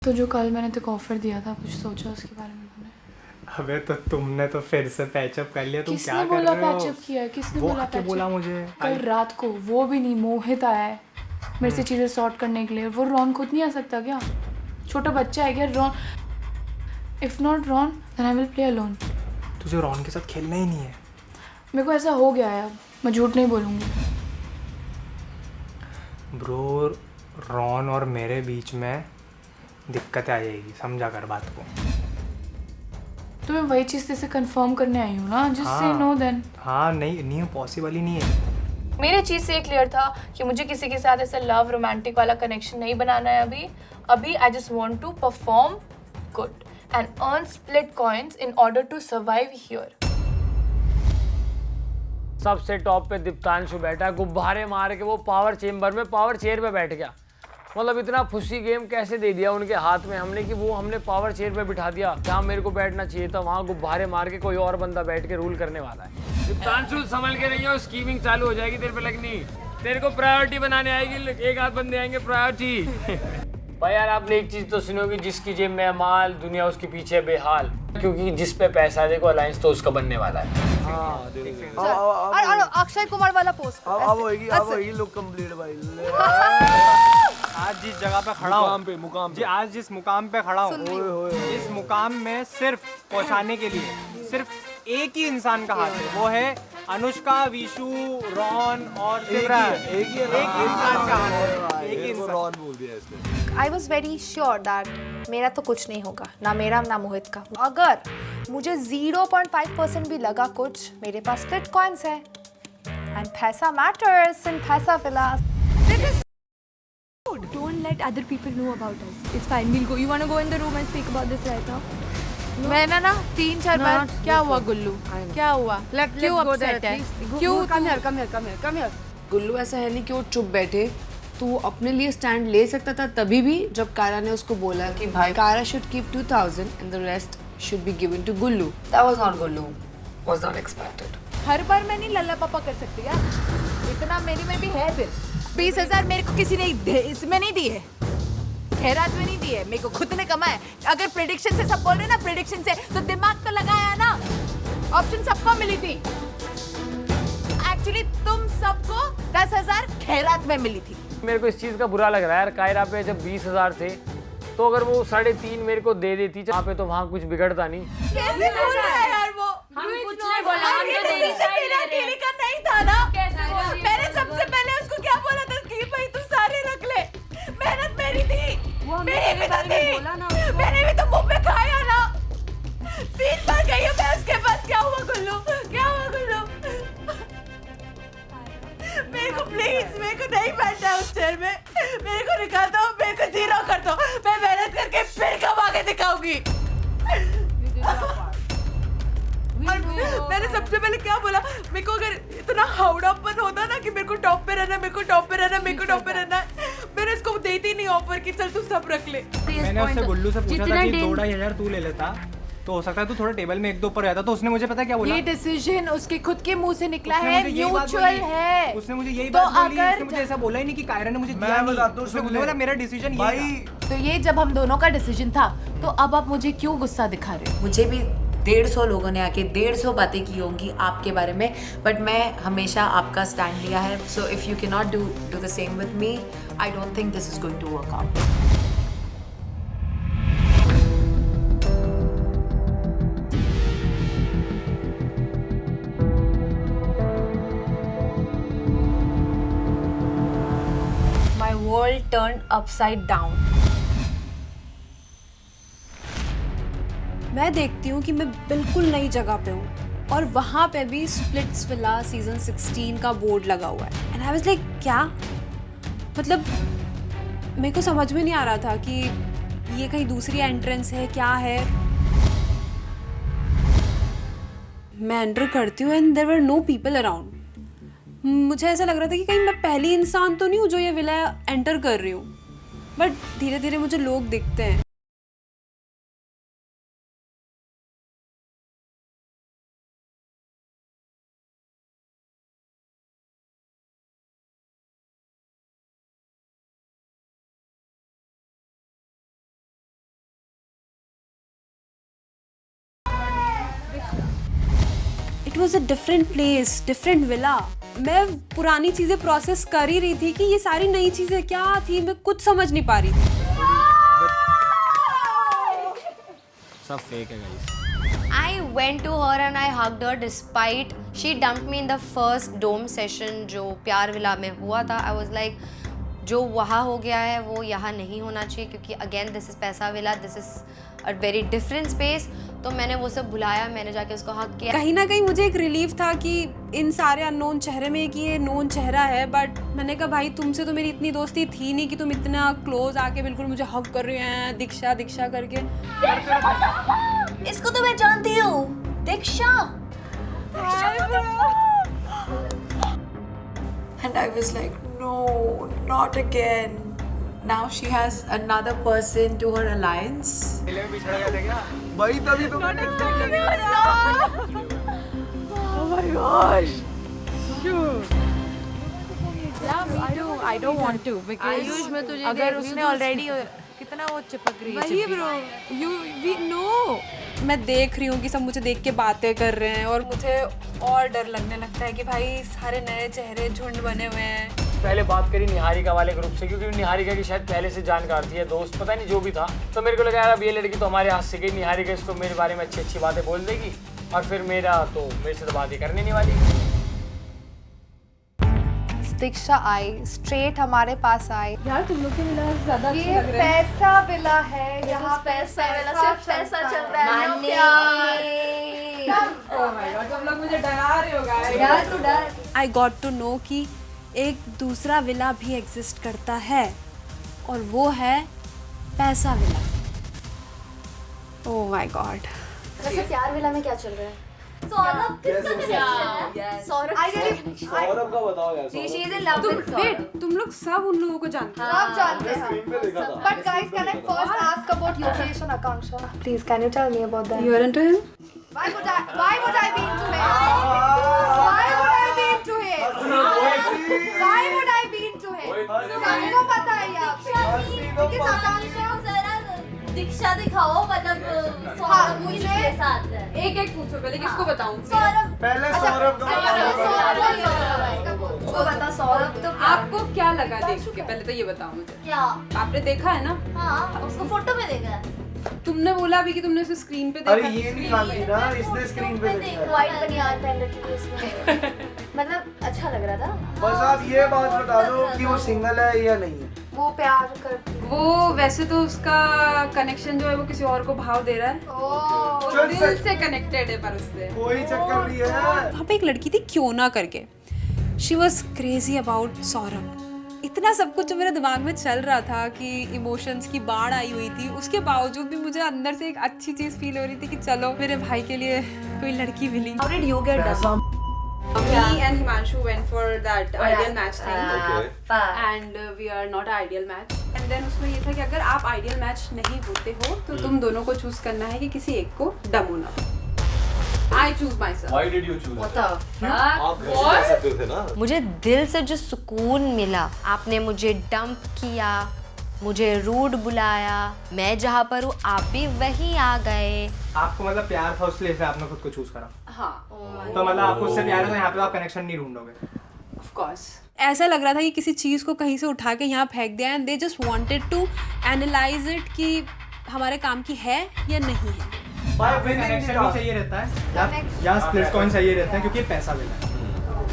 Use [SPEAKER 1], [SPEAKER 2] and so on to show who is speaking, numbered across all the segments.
[SPEAKER 1] तो जो कल मैंने तेको ऑफर दिया था, कुछ सोचा उसके बारे में तूने?
[SPEAKER 2] अबे तो तुमने तो फिर से पैचअप कर लिया, तुम क्या कर
[SPEAKER 1] बोला
[SPEAKER 2] रहे हो?
[SPEAKER 1] पैचअप किया है? किसने
[SPEAKER 2] वो
[SPEAKER 1] बोला
[SPEAKER 2] आके
[SPEAKER 1] पैचअप?
[SPEAKER 2] बोला मुझे
[SPEAKER 1] कल रात को। वो भी नहीं, मोहित आया है मेरे से चीज़ें सॉर्ट करने के लिए। वो रॉन खुद नहीं आ सकता क्या? छोटा बच्चा है क्या Ron? If not Ron then I will play alone.
[SPEAKER 2] तुझे रॉन के साथ खेलना ही नहीं है।
[SPEAKER 1] मेरे को ऐसा हो गया है, अब मैं झूठ नहीं बोलूँगी।
[SPEAKER 2] ब्रो, रॉन और मेरे बीच में दिक्कत आ जाएगी, समझा कर बात को।
[SPEAKER 1] तो मैं वही चीज़ से कंफर्म करने आई हूँ ना, जस्ट से नो देन।
[SPEAKER 2] हाँ, नहीं पॉसिबल ही नहीं है।
[SPEAKER 1] मेरे चीज़ से क्लियर था कि मुझे किसी के साथ ऐसा लव रोमांटिक वाला कनेक्शन नहीं बनाना है अभी I just want to perform good and earn split coins in order to survive here.
[SPEAKER 3] सबसे टॉप पे दीप्तांशु बैठा है, गुब्बारे मार के वो पावर चेम्बर में पावर चेयर पे बैठ गया। मतलब इतना फुसी गेम कैसे दे दिया उनके हाथ में हमने कि वो हमने पावर चेयर पे बिठा दिया। जहाँ मेरे को बैठना चाहिए था वहाँ गुब्बारे मार के कोई और बंदा बैठ के रूल करने वाला है। दीप्तांशु संभल के रहियो, स्कीमिंग चालू हो जाएगी तेरे पे लगनी। तेरे को प्रायोरिटी बनाने आएगी, एक आध बंदे आएंगे प्रायोरिटी। भाई यार आपने एक चीज तो सुनोगी, जिसकी जेब में माल दुनिया उसके पीछे बेहाल, क्योंकि जिस पे पैसा है देखो अलायंस तो उसका बनने वाला है।
[SPEAKER 4] और अक्षय कुमार वाला पोस्ट
[SPEAKER 5] अब होगी लुक कंप्लीट भाई।
[SPEAKER 2] आज जिस जगह पे खड़ा हूँ, मुकाम पे आज जिस मुकाम पे खड़ा हूँ, इस मुकाम में सिर्फ पहुँचाने के लिए सिर्फ एक ही इंसान का हाथ है, वो है अनुष्का, विशु, रॉन और सिमरन। एक ही इंसान का हाथ है, एक ही इंसान।
[SPEAKER 5] रॉन बोल दिया इसने।
[SPEAKER 4] I was very sure that मेरा तो कुछ नहीं होगा, ना मेरा ना मोहित का। अगर मुझे 0.5% भी लगा कुछ, मेरे पास स्प्लिट कॉइन्स है एंड पैसा मैटर्स एंड पैसा फिलहाल।
[SPEAKER 6] Don't let other people know about us. It's fine. We'll go. You want to go in the room and speak about this right now?
[SPEAKER 7] मैंने ना 3-4 बार क्या हुआ गुल्लू, क्या हुआ, क्यों अपसेट है, क्यों?
[SPEAKER 8] Come here. गुल्लू ऐसा है नहीं कि वो चुप बैठे, तो वो अपने लिए स्टैंड ले सकता था तभी भी जब कारा ने उसको बोला कि भाई Kara should keep 2000 and the rest should be given to Gullu. That was not Gullu, was not expected.
[SPEAKER 7] हर बार मैं नहीं लल्ला पापा कर सकती यार, इतना मेरी में भी है। फिर 20,000 मेरे को किसी ने इसमें नहीं दिए, खैरात में नहीं दिए, मेरे को खुद ने कमाए। अगर प्रेडिक्शन से सब बोल रहे ना, प्रेडिक्शन से तो दिमाग तो लगाया ना, ऑप्शन सबको मिली थी। एक्चुअली तुम सबको 10,000 खैरात में मिली थी।
[SPEAKER 3] मेरे को इस चीज का बुरा लग रहा है यार, कायरा पे जब 20,000 थे तो अगर वो 3.5 मेरे को दे देती जहाँ पे, तो वहाँ कुछ बिगड़ता नहीं।
[SPEAKER 7] कैसे बोल रहा है यार वो?
[SPEAKER 6] हम कुछ नहीं बोला, हम तो
[SPEAKER 7] मेरा अकेले का नहीं था ना। मैंने सबसे पहले उसको क्या बोला था कि भाई तू सारे रख ले, मेहनत मेरी थी, मेरी भी तो थी, मैंने भी तो मुंह पे खाया ना। 3 बार गई हूँ मैं उसके पास। क्या हुआ गुल्लू, क्या हुआ गुल्लू? मेरे को प्लीज, मेरे को नहीं बैठना है उस चेयर में, मेरे को निकाल दो, मेरे को 0 कर दो, मैं मेहनत करके फिर कमा के दिखाऊंगी। मैंने सबसे पहले क्या बोला, मेरे को अगर इतना हावड़ापन होता ना कि मेरे को टॉप पे रहना, मेरे को टॉप पे रहना, मेरे को टॉप पे रहना, मैंने इसको देती नहीं ऑफर कि चल तू सब रख ले।
[SPEAKER 2] मैंने उससे गुल्लू से पूछा था कि 2-2,500 तू ले लेता तो हो सकता है तू थोड़ा टेबल में 1-2 ऊपर रहता, तो उसने मुझे पता क्या बोला,
[SPEAKER 7] ये डिसीजन उसके खुद के मुंह से निकला है, म्यूचुअल है।
[SPEAKER 2] उसने मुझे यही
[SPEAKER 7] तो
[SPEAKER 2] बात बोली,
[SPEAKER 7] अगर
[SPEAKER 2] उसने मुझे ऐसा बोला ही नहीं कि कायरा ने मुझे दिया
[SPEAKER 5] मैं
[SPEAKER 2] नहीं,
[SPEAKER 5] बताता हूँ,
[SPEAKER 2] उसने
[SPEAKER 5] सुन
[SPEAKER 2] बोला
[SPEAKER 5] ले।
[SPEAKER 2] मेरा डिसीजन
[SPEAKER 5] भाई
[SPEAKER 2] ये था।
[SPEAKER 7] तो ये जब हम दोनों का डिसीजन था, तो अब आप मुझे क्यों गुस्सा दिखा रहे हो?
[SPEAKER 8] मुझे भी 150 लोगों ने आके 150 बातें की होंगी आपके बारे में, बट मैं हमेशा आपका स्टैंड लिया है। So if you can not do the same with me, I don't think this is going to work out.
[SPEAKER 4] My world turned upside down. मैं देखती हूँ कि मैं बिल्कुल नई जगह पे हूँ और वहाँ पे भी स्प्लिट्स विला सीजन 16 का बोर्ड लगा हुआ है। एंड आई वाज लाइक क्या, मतलब मेरे को समझ में नहीं आ रहा था कि ये कहीं दूसरी एंट्रेंस है, क्या है। मैं एंटर करती हूँ and there were no people around. मुझे ऐसा लग रहा था कि कहीं मैं पहली इंसान तो नहीं हूँ जो ये विला एंटर कर रही हूँ, बट धीरे धीरे मुझे लोग दिखते हैं। It was a different place, different villa. मैं पुरानी चीजें प्रोसेस कर ही रही थी कि ये सारी नई चीजें क्या थी, मैं कुछ समझ नहीं पा रही थी.
[SPEAKER 3] सब फेक है guys.
[SPEAKER 9] I went to her and I hugged her despite she dumped me in the first dome session जो प्यार विला में हुआ था. I was like जो वहाँ हो गया है वो यहाँ नहीं होना चाहिए क्योंकि again this is पैसा villa, this is a very different space. तो मैंने वो सब भुलाया, मैंने जाके उसको हक किया.
[SPEAKER 4] कहीं ना कहीं मुझे एक रिलीफ था कि इन सारे अननोन चेहरे में कि ये नोन चेहरा है. बट मैंने कहा भाई तुमसे तो मेरी इतनी दोस्ती थी नहीं कि तुम इतना क्लोज आके बिल्कुल मुझे हक कर रहे हैं दीक्षा दीक्षा करके.
[SPEAKER 9] इसको तो मैं जानती हूँ, दीक्षा.
[SPEAKER 7] And I was like, no, not again. Now she has another person to her alliance.
[SPEAKER 5] भाई तभी तो
[SPEAKER 6] I don't want to because
[SPEAKER 8] Ayush मैं तुझे
[SPEAKER 7] अगर
[SPEAKER 8] देख
[SPEAKER 7] उसने
[SPEAKER 8] रही हूँ
[SPEAKER 7] ऑलरेडी कितना वो चिपक रही है.
[SPEAKER 8] वही ब्रो यू वी नो.
[SPEAKER 4] मैं देख रही हूँ कि सब मुझे देख के बातें कर रहे हैं और मुझे और डर लगने लगता है कि भाई सारे नए चेहरे झुंड बने हुए हैं.
[SPEAKER 3] पहले बात करी निहारिका वाले ग्रुप से क्योंकि निहारिका की शायद पहले से जानकार थी या दोस्त पता नहीं जो भी था. तो मेरे को लगा यार अब ये लड़की तो हमारे हाथ से गई, निहारिका इसको मेरे बारे में अच्छी अच्छी बातें बोल देगी और फिर मेरे से तो बात ही करने नहीं वाली.
[SPEAKER 7] दीक्षा आई स्ट्रेट हमारे पास आई.
[SPEAKER 6] यार तुम लोग के विला ज्यादा अच्छे
[SPEAKER 7] ये
[SPEAKER 6] लग रहे हैं.
[SPEAKER 7] पैसा विला है, यहाँ पैसा विला सिर्फ पैसा चल रहा है.
[SPEAKER 6] Oh my God, तुम लोग मुझे डरा रहे हो गाइस.
[SPEAKER 7] डर तो डर.
[SPEAKER 4] आई गॉट टू नो कि एक दूसरा विला भी एग्जिस्ट करता है और वो है पैसा विला. Oh my God.
[SPEAKER 9] वैसे प्यार विला में क्या चल रहा है? सौरभ किसका कनेक्शन है?
[SPEAKER 5] सौरभ का बताओ यार.
[SPEAKER 9] She is in love with
[SPEAKER 4] wait
[SPEAKER 9] Saurabh.
[SPEAKER 4] तुम लोग सब उन लोगों को जानते हो.
[SPEAKER 7] सब जानते हैं.
[SPEAKER 5] स्क्रीन पे देखा था.
[SPEAKER 7] But guys, can I first ask about Yogesh and Akanksha? Please, can you tell me about them?
[SPEAKER 4] You are into him?
[SPEAKER 7] Why would I be into him? Why would I be into him? Why would I be into him? सबको पता है यहाँ पे. किस आकांक्षा?
[SPEAKER 9] दीक्षा दिखाओ मतलब
[SPEAKER 7] हाँ, मुझे
[SPEAKER 9] साथ है.
[SPEAKER 4] एक एक पूछो पहले किसको बताऊं.
[SPEAKER 9] सौरभ
[SPEAKER 5] पहले सौरभ का
[SPEAKER 7] उसको बता. सौरभ तो
[SPEAKER 4] आपको क्या लगा देख के, पहले तो ये बताओ मुझे.
[SPEAKER 9] क्या?
[SPEAKER 4] आपने देखा है ना?
[SPEAKER 9] हाँ उसको फोटो में देखा है.
[SPEAKER 4] तुमने बोला अभी कि तुमने उसे स्क्रीन पे
[SPEAKER 5] अरे
[SPEAKER 4] देखा.
[SPEAKER 5] ये नहीं जानती ना, इसने स्क्रीन पे देखा.
[SPEAKER 9] व्हाइट बनियान पहन रखी थी उसने. मतलब अच्छा लग रहा था.
[SPEAKER 5] बस आप ये बात बता दो कि वो सिंगल है या नहीं है.
[SPEAKER 7] वो प्यार करती है.
[SPEAKER 4] वो वैसे तो उसका कनेक्शन जो है वो किसी और को भाव दे रहा है.
[SPEAKER 7] ओह.
[SPEAKER 5] चल
[SPEAKER 4] दिल से कनेक्टेड है पर उससे.
[SPEAKER 5] कोई चक्कर नहीं है.
[SPEAKER 4] वहाँ पे एक लड़की थी क्यों ना करके. She was crazy about Saurabh. इतना सब कुछ जो मेरे दिमाग में चल रहा था कि इमोशंस की बाढ़ आई हुई थी, उसके बावजूद भी मुझे अंदर से एक अच्छी चीज फील हो रही थी कि चलो मेरे भाई के लिए कोई लड़की मिली.
[SPEAKER 7] How did you get done?
[SPEAKER 4] Me and Himanshu went for that ideal match thing.
[SPEAKER 5] Okay.
[SPEAKER 4] And we are not an ideal match. And then उसमें ये था कि अगर आप ideal match नहीं होते हो तो तुम दोनों को चूज करना है कि किसी एक को डम होना. I choose myself.
[SPEAKER 5] Why did you choose?
[SPEAKER 9] What the
[SPEAKER 5] आप कैसे कर सकते थे ना.
[SPEAKER 9] मुझे दिल से जो सुकून मिला, आपने मुझे डंप किया, मुझे रूड बुलाया, मैं जहाँ पर हूँ आप भी वहीं आ गए.
[SPEAKER 2] आपको मतलब प्यार था उसलिए फिर आपने खुद को चूज करा.
[SPEAKER 4] हाँ.
[SPEAKER 2] तो मतलब आपको उससे प्यार है तो यहाँ पे आप कनेक्शन नहीं ढूंढोगे.
[SPEAKER 4] Of course. ऐसा लग रहा था कि किसी चीज को कहीं से उठा के यहाँ फेंक दिया and they just wanted to analyse it कि हमारे काम की है या नहीं है.
[SPEAKER 2] कनेक्शन भी चाहिए रहता है या स्प्लिट कॉइन चाहिए रहता है क्योंकि पैसा मिला है.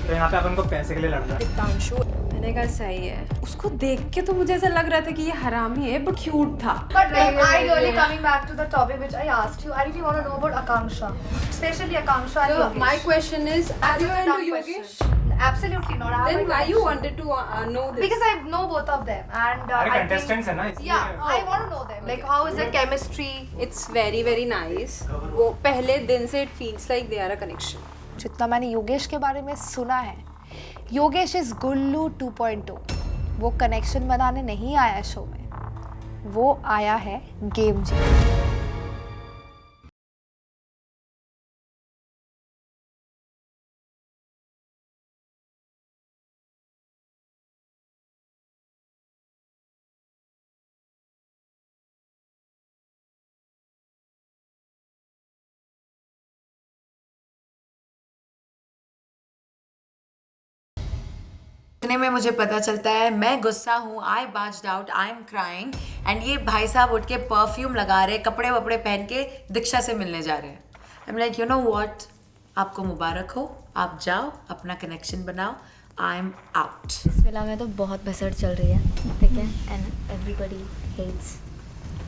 [SPEAKER 2] तो यहाँ पे अपन को पैसे के लिए लड़ना है.
[SPEAKER 4] दीप्तांशु मैंने कहा सही है. उसको देख के तो मुझे ऐसा लग रहा था कि ये हरामी है बट क्यूट था.
[SPEAKER 7] But I really coming back to the topic which I asked you. I really want to know about Akanksha, especially Akanksha and
[SPEAKER 4] So
[SPEAKER 7] Yogesh.
[SPEAKER 4] my question is, are
[SPEAKER 7] That's
[SPEAKER 4] you
[SPEAKER 7] a
[SPEAKER 4] into
[SPEAKER 7] dumb
[SPEAKER 4] Yogesh?
[SPEAKER 7] question. Absolutely not. I have
[SPEAKER 4] Then
[SPEAKER 7] my
[SPEAKER 4] why you
[SPEAKER 7] questions.
[SPEAKER 4] wanted to know this?
[SPEAKER 7] Because I know both of them and
[SPEAKER 2] अरे
[SPEAKER 7] I think,
[SPEAKER 2] contestants है ना इसलिए.
[SPEAKER 7] yeah, I want to know them. Like how is the chemistry?
[SPEAKER 4] It's very very nice. वो पहले दिन से it feels like they are a connection.
[SPEAKER 7] जितना मैंने योगेश के बारे में सुना है, योगेश इज गुल्लू 2.0. वो कनेक्शन बनाने नहीं आया शो में, वो आया है गेम जीतने. इतने में मुझे पता चलता है मैं गुस्सा हूँ, I barged out, I am crying, and ये भाई साहब उठ के परफ्यूम लगा रहे, कपड़े वपड़े पहन के दीक्षा से मिलने जा रहे हैं। I am like you know what, आपको मुबारक हो, आप जाओ अपना कनेक्शन बनाओ, आई एम आउट।
[SPEAKER 6] इस फिल्म में तो बहुत भसड़ चल रही है, ठीक है, and everybody hates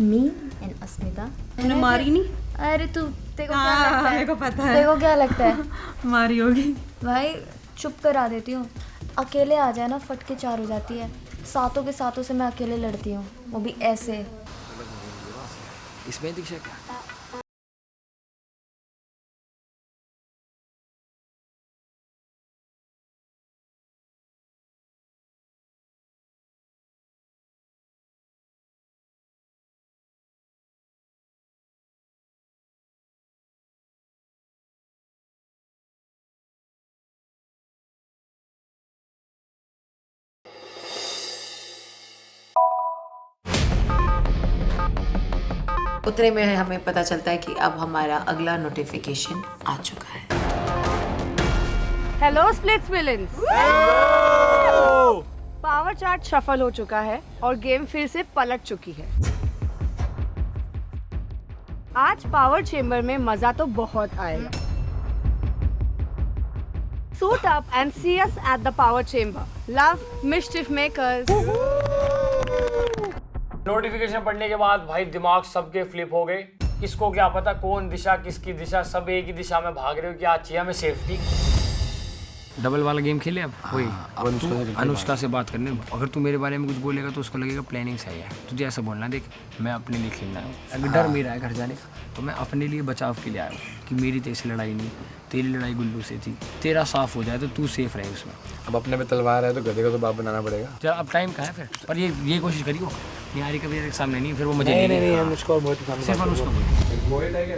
[SPEAKER 6] me and Asmita.
[SPEAKER 4] मैंने मारी नहीं।
[SPEAKER 6] अरे तू तेरे को क्या लगता है?
[SPEAKER 4] मेरे को पता है।
[SPEAKER 6] तेरे को क्या लगता है?
[SPEAKER 4] मारी होगी।
[SPEAKER 6] भाई चुप करा देती हूँ, अकेले आ जाए ना फट के चार हो जाती है। सातों के सातों से मैं अकेले लड़ती हूँ, वो भी ऐसे।
[SPEAKER 3] इसमें दीक्षा क्या?
[SPEAKER 7] उतने में हमें पता चलता है कि अब हमारा अगला नोटिफिकेशन आ चुका है।
[SPEAKER 8] Hello splits villains. Power chart shuffle हो चुका है और गेम फिर से पलट चुकी है। आज पावर चेंबर में मजा तो बहुत आएगा। Suit up and see us at the power chamber. Love mischief makers.
[SPEAKER 3] Notification पढ़ने के बाद भाई दिमाग सबके फ्लिप हो गए। किसको क्या पता कौन दिशा किसकी दिशा, सब एक ही दिशा में भाग रहे हो। क्या चाहिए हमें? सेफ्टी। डबल वाला गेम खेले अब वही अनुष्का से बात करने। अगर तू मेरे बारे में कुछ बोलेगा तो उसको लगेगा प्लानिंग सही है। तुझे ऐसा बोलना, देख मैं अपने लिए खेलना है। अगर डर मेरा है घर जाने का तो मैं अपने लिए बचाव के लिए आया हूँ कि मेरी तेरे से लड़ाई नहीं, तेरी लड़ाई गुल्लू से थी। तेरा साफ हो जाए तो तू सेफ रहे उसमें।
[SPEAKER 10] अब अपने पे तलवार है तो गधे का तो बाप बनाना पड़ेगा।
[SPEAKER 3] चल अब टाइम कहाँ है फिर? पर ये कोशिश करियो निहारी कभी तेरे सामने नहीं, फिर वो मुझे
[SPEAKER 10] नहीं अनुष्का और मोहित के सामने
[SPEAKER 3] सिर्फ अनुष्का।
[SPEAKER 10] मोहित है क्या?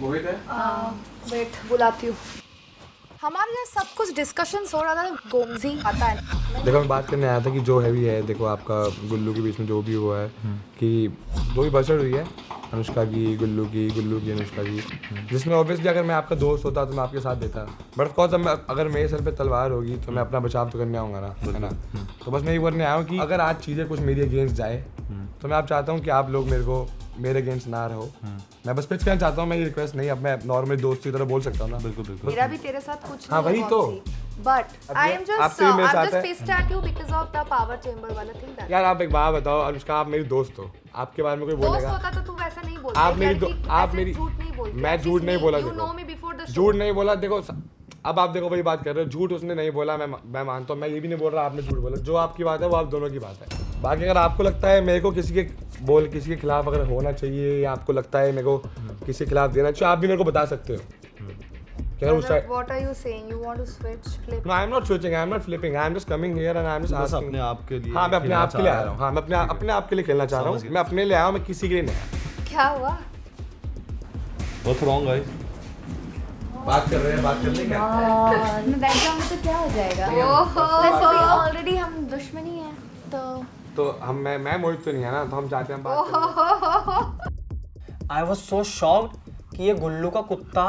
[SPEAKER 10] मोहित है?
[SPEAKER 6] वेट बुलाती हूँ। हमारे यहाँ सब कुछ डिस्कशन हो रहा था, गोमजी आता है।
[SPEAKER 10] देखो मैं बात करने आया था कि जो हैवी है, देखो आपका गुल्लू के बीच में जो भी हुआ है कि जो भी बचड़ हुई है अनुष्का की गुल्लू की अनुष्का की, जिसमें ऑब्वियसली अगर मैं आपका दोस्त होता तो मैं आपके साथ देता, बट ऑफकोर्स अगर मेरे सर पे तलवार होगी तो मैं अपना बचाव तो करने आऊँगा ना, है ना। तो बस मैं ये बोलने आया हूँ कि अगर आज चीज़ें कुछ मेरी अगेंस्ट जाए तो मैं आप चाहता हूँ कि आप लोग मेरे अगेंस्ट ना रहो। मैं बस पिच करना चाहता हूँ, मैं ये रिक्वेस्ट नहीं, अब मैं नॉर्मली दोस्त की तरह बोल सकता हूँ ना। बिल्कुल
[SPEAKER 6] मेरा भी तेरे साथ कुछ
[SPEAKER 10] हाँ वही तो।
[SPEAKER 6] But I am just pissed at you because of the power chamber वाला थिंग दैट।
[SPEAKER 10] यार आप एक बात बताओ अनुष्का, आप मेरी दोस्त हो, आपके बारे में कोई बोलेगा?
[SPEAKER 6] दोस्त होता तो तू वैसा नहीं बोलता।
[SPEAKER 10] आप मेरी
[SPEAKER 6] झूठ नहीं बोलती।
[SPEAKER 10] मैं झूठ नहीं बोला।
[SPEAKER 6] You know me before the show.
[SPEAKER 10] झूठ नहीं बोला। देखो अब आप देखो वही बात कर रहे हो, झूठ उसने नहीं बोला, मैं मानता हूँ। मैं ये भी नहीं बोल रहा आपने झूठ बोला। जो आपकी बात है वो आप दोनों की बात है। बाकी अगर आपको लगता है मेरे को किसी के खिलाफ अगर होना चाहिए या आपको लगता है मेरे को किसी के खिलाफ देना चाहिए, आप भी मेरे को बता सकते हो।
[SPEAKER 6] What are you saying? You want to switch, flip?
[SPEAKER 10] No, I am not switching. I am not flipping. I am just coming here and I am just asking.
[SPEAKER 5] अपने आप के लिए।
[SPEAKER 10] हाँ मैं अपने आप के लिए आया हूँ। हाँ मैं अपने आप के लिए खेलना चाह रहा हूँ। मैं अपने लिए आया हूँ, मैं किसी के लिए नहीं आया।
[SPEAKER 6] क्या हुआ?
[SPEAKER 5] What's wrong guys?
[SPEAKER 10] बात कर रहे हैं, बात कर ले क्या?
[SPEAKER 6] मैं बैठ जाऊंगी तो क्या हो जाएगा? ओहो ऑलरेडी हम दुश्मनी हैं
[SPEAKER 10] तो हम मैं मोहित तो नहीं है ना, तो हम चाहते हैं बात।
[SPEAKER 2] आई वॉज सो शॉक्ड कि ये गुल्लू का कुत्ता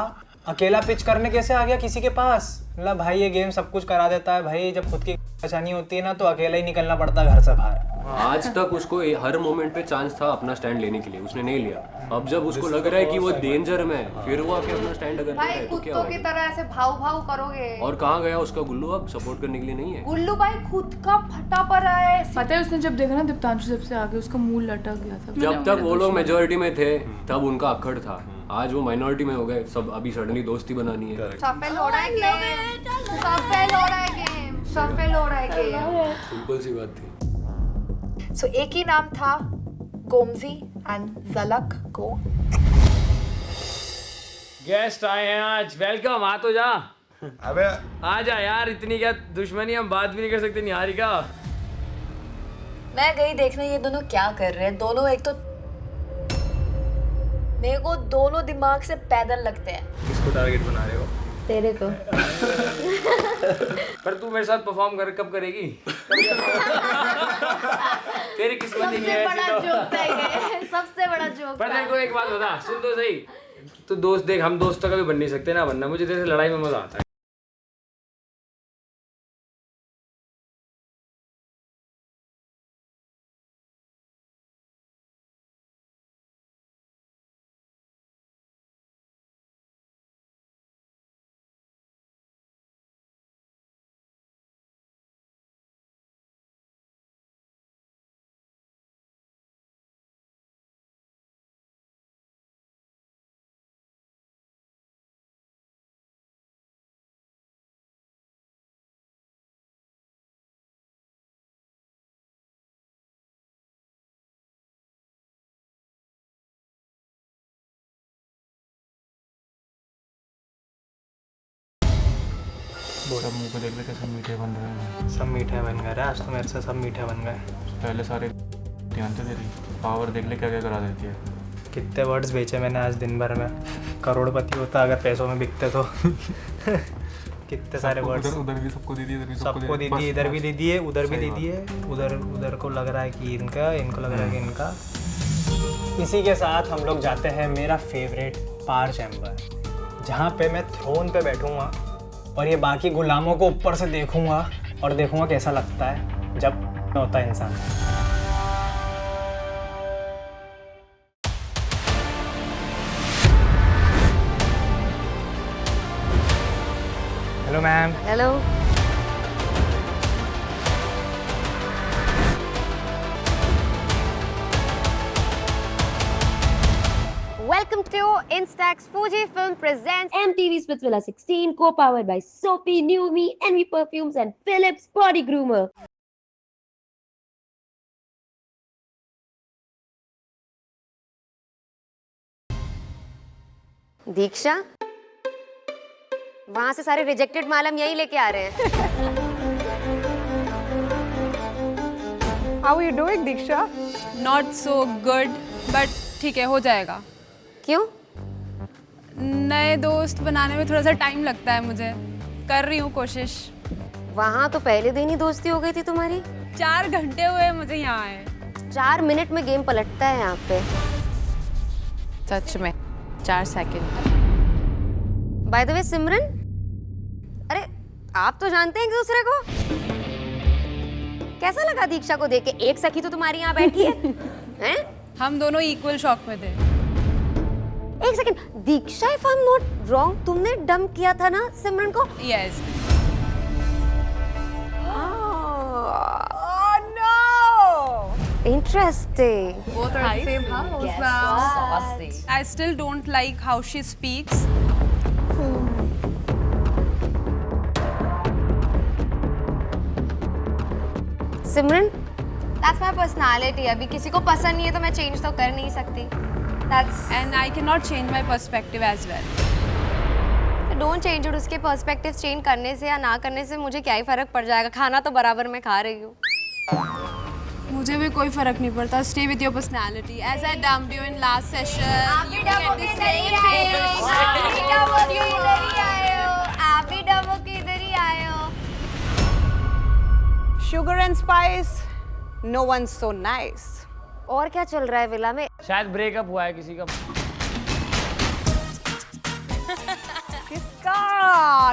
[SPEAKER 2] अकेला पिच करने कैसे आ गया किसी के पास। मतलब भाई ये गेम सब कुछ करा देता है भाई, जब खुद की परेशानी होती है ना तो अकेला ही निकलना पड़ता है घर से बाहर।
[SPEAKER 11] आज तक उसको हर मोमेंट पे चांस था अपना स्टैंड लेने के लिए, उसने नहीं लिया। अब जब उसको लग रहा है कि वो डेंजर में है, फिर वो आके अपना स्टैंड अगर
[SPEAKER 6] भाई कुत्तों की तरह ऐसे भाव भाव करोगे।
[SPEAKER 11] और कहाँ गया उसका गुल्लू? अब सपोर्ट करने के लिए नहीं है।
[SPEAKER 6] गुल्लू भाई खुद का फटा पड़ा है।
[SPEAKER 1] पता है उसने जब देखा ना दीप्तांशु सबसे आगे, उसका मुंह लटक गया था।
[SPEAKER 11] जब तक वो लोग मेजोरिटी में थे तब उनका अक्खड़ था, आज वो माइनॉरिटी में हो गए सब। अभी सडनली दोस्ती बनानी है।
[SPEAKER 6] शफल हो रहा है गेम, शफल हो रहा है गेम, शफल हो रहा है गेम।
[SPEAKER 11] सिंपल सी बात थी।
[SPEAKER 1] सो एक ही नाम था, गोमजी एंड जलक को।
[SPEAKER 3] गेस्ट आए हैं आज, वेलकम। आ तो जा।
[SPEAKER 10] अबे
[SPEAKER 3] आ जा यार, इतनी क्या दुश्मनी, हम बात भी नहीं कर सकते निहारी का।
[SPEAKER 7] मैं गई देखने ये दोनों क्या कर रहे हैं। दोनों एक तो मेरे को दोनों दिमाग से पैदल लगते हैं।
[SPEAKER 10] किसको टारगेट बना रहे हो?
[SPEAKER 6] तेरे को।
[SPEAKER 3] पर तू मेरे साथ परफॉर्म कब करेगी? तेरी किस्मत ही नहीं है ऐसी तो।
[SPEAKER 6] सबसे बड़ा जोक।
[SPEAKER 3] पर तेरे को एक बात बता, सुन तो सही। तू दोस्त देख, हम दोस्त तो कभी बन नहीं सकते ना बनना। मुझे तेरे से लड़ाई में मजा आता है।
[SPEAKER 12] सब मुंह पे देख ले कैसे मीठे बन रहे हैं।
[SPEAKER 2] सब मीठे बन गए रे, आज तो मेरे से सब मीठे बन गए।
[SPEAKER 12] पहले सारे ध्यान तो तेरी पावर देख ले क्या क्या करा देती है।
[SPEAKER 2] कितने वर्ड्स बेचे मैंने आज दिन भर में, करोड़पति होता अगर पैसों में बिकते तो। कितने सारे वर्ड्स,
[SPEAKER 12] उधर भी सबको दे दिए, इधर भी
[SPEAKER 2] सबको दे दिए, इधर भी दे दिए, उधर भी दे दिए, उधर को लग रहा है कि इनका, इनको लग रहा है कि इनका। इसी के साथ हम लोग जाते हैं मेरा फेवरेट पावर चैम्बर, जहाँ पे मैं थ्रोन पे बैठूंगा और ये बाकी गुलामों को ऊपर से देखूंगा और देखूंगा कैसा लगता है जब होता है इंसान। Hello ma'am.
[SPEAKER 9] Hello.
[SPEAKER 13] Welcome to Instax Fujifilm presents MTV Splitsvilla 16, co-powered by Soapy, New Me, Envy Perfumes, and Philips Body Groomer.
[SPEAKER 9] दीक्षा, वहां से सारे रिजेक्टेड माल हम यही लेके आ रहे हैं।
[SPEAKER 7] How are you doing, Diksha?
[SPEAKER 4] Not so good, but ठीक है, हो जाएगा।
[SPEAKER 9] क्यों?
[SPEAKER 4] नए दोस्त बनाने में थोड़ा सा टाइम लगता है मुझे, कर रही हूँ कोशिश।
[SPEAKER 9] वहां तो पहले दिन ही दोस्ती हो गई थी तुम्हारी।
[SPEAKER 4] 4 घंटे हुए मुझे यहाँ आए।
[SPEAKER 9] 4 मिनट में गेम पलटता है यहाँ पे।
[SPEAKER 7] सच में 4 सेकंड।
[SPEAKER 9] बाय द वे सिमरन, अरे आप तो जानते हैं एक दूसरे को। कैसा लगा दीक्षा को देख के? एक सखी तो तुम्हारी यहाँ बैठी है। हैं?
[SPEAKER 4] हम दोनों इक्वल शॉक में थे।
[SPEAKER 9] एक second, Diksha if I am not wrong, तुमने डंप किया था ना सिमरन को?
[SPEAKER 4] Yes.
[SPEAKER 7] Oh no!
[SPEAKER 9] Interesting.
[SPEAKER 7] Both are the same house now.
[SPEAKER 4] I still don't like how she speaks.
[SPEAKER 9] Simran, that's my personality. अभी किसी को पसंद नहीं है तो मैं चेंज तो कर नहीं सकती। That's
[SPEAKER 4] And I cannot change my perspective as well.
[SPEAKER 9] don't change it. उसके पर्सपेक्टिव चेंज करने से या ना करने से मुझे क्या ही फर्क पड़ जाएगा? खाना तो बराबर मैं खा रही हूँ।
[SPEAKER 4] मुझे भी कोई फर्क नहीं पड़ता। Stay with your personality. As I dumped you in last session.
[SPEAKER 9] आप भी डबो के इधर ही आए हो। आप भी डबो के इधर ही आए हो। आप भी डबो के इधर ही आए हो।
[SPEAKER 7] Sugar and spice, no one's so nice.
[SPEAKER 9] और क्या चल रहा है विला में?
[SPEAKER 3] शायद ब्रेकअप हुआ है किसी का।
[SPEAKER 7] किसका?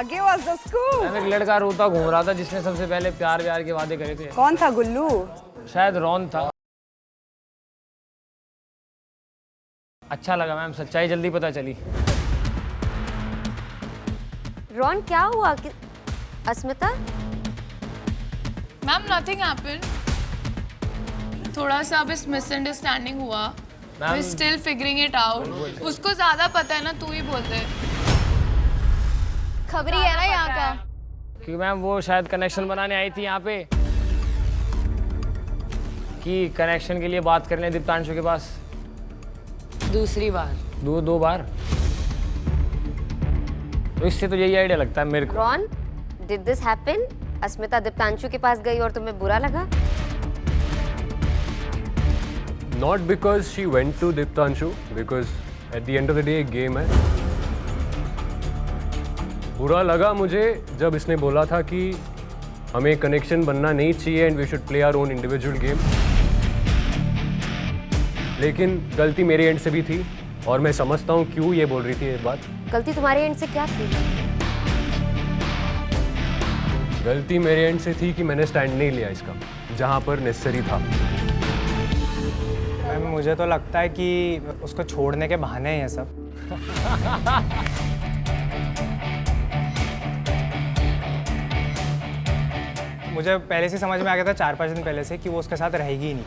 [SPEAKER 7] Give us the scoop.
[SPEAKER 3] एक लड़का रोता घूम रहा था जिसने सबसे पहले प्यार के वादे करे थे।
[SPEAKER 7] कौन था? गुल्लू?
[SPEAKER 3] शायद रॉन था। अच्छा लगा मैम, सच्चाई जल्दी पता चली।
[SPEAKER 9] रॉन क्या हुआ? अस्मिता?
[SPEAKER 1] मैम नथिंग हैपेंड, थोड़ा सा अब इस मिसअंडरस्टैंडिंग हुआ। We still figuring it out. उसको ज्यादा पता है ना, तू ही बोल दे। खबरी है ना यहाँ का।
[SPEAKER 3] क्योंकि मैम वो शायद कनेक्शन बनाने आई थी यहाँ पे कि कनेक्शन के लिए बात कर लें दीप्तांशु के पास।
[SPEAKER 8] दूसरी बार
[SPEAKER 3] दो बार। तो इससे तो यही आइडिया लगता है मेरे को।
[SPEAKER 9] Ron, did this happen? Asmita Deeptanshu के पास गई और तुम्हें बुरा लगा?
[SPEAKER 11] Not because she went to Diptanshu, because at the end of the day एक गेम है। बुरा लगा मुझे जब इसने बोला था कि हमें कनेक्शन बनना नहीं चाहिए and we should play our own individual game. लेकिन गलती मेरे एंड से भी थी और मैं समझता हूँ क्यों ये बोल रही थी ये बात।
[SPEAKER 9] गलती तुम्हारे एंड से क्या थी?
[SPEAKER 11] गलती मेरे एंड से थी कि मैंने स्टैंड नहीं लिया इसका जहाँ पर नेसेसरी था।
[SPEAKER 2] मैम मुझे तो लगता है कि उसको छोड़ने के बहाने हैं ये सब। मुझे पहले से समझ में आ गया था 4-5 दिन पहले से कि वो उसके साथ रहेगी ही नहीं।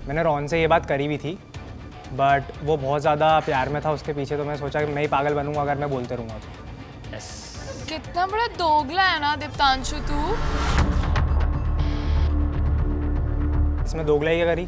[SPEAKER 2] मैंने रॉन से ये बात करी भी थी, बट वो बहुत ज़्यादा प्यार में था उसके पीछे, तो मैं सोचा कि मैं ही पागल बनूंगा अगर मैं बोलते रहूँगा तो।
[SPEAKER 1] कितना बड़ा दोगला है ना दीप्तांशु तू।
[SPEAKER 2] इसमें दोगलाई क्या करी?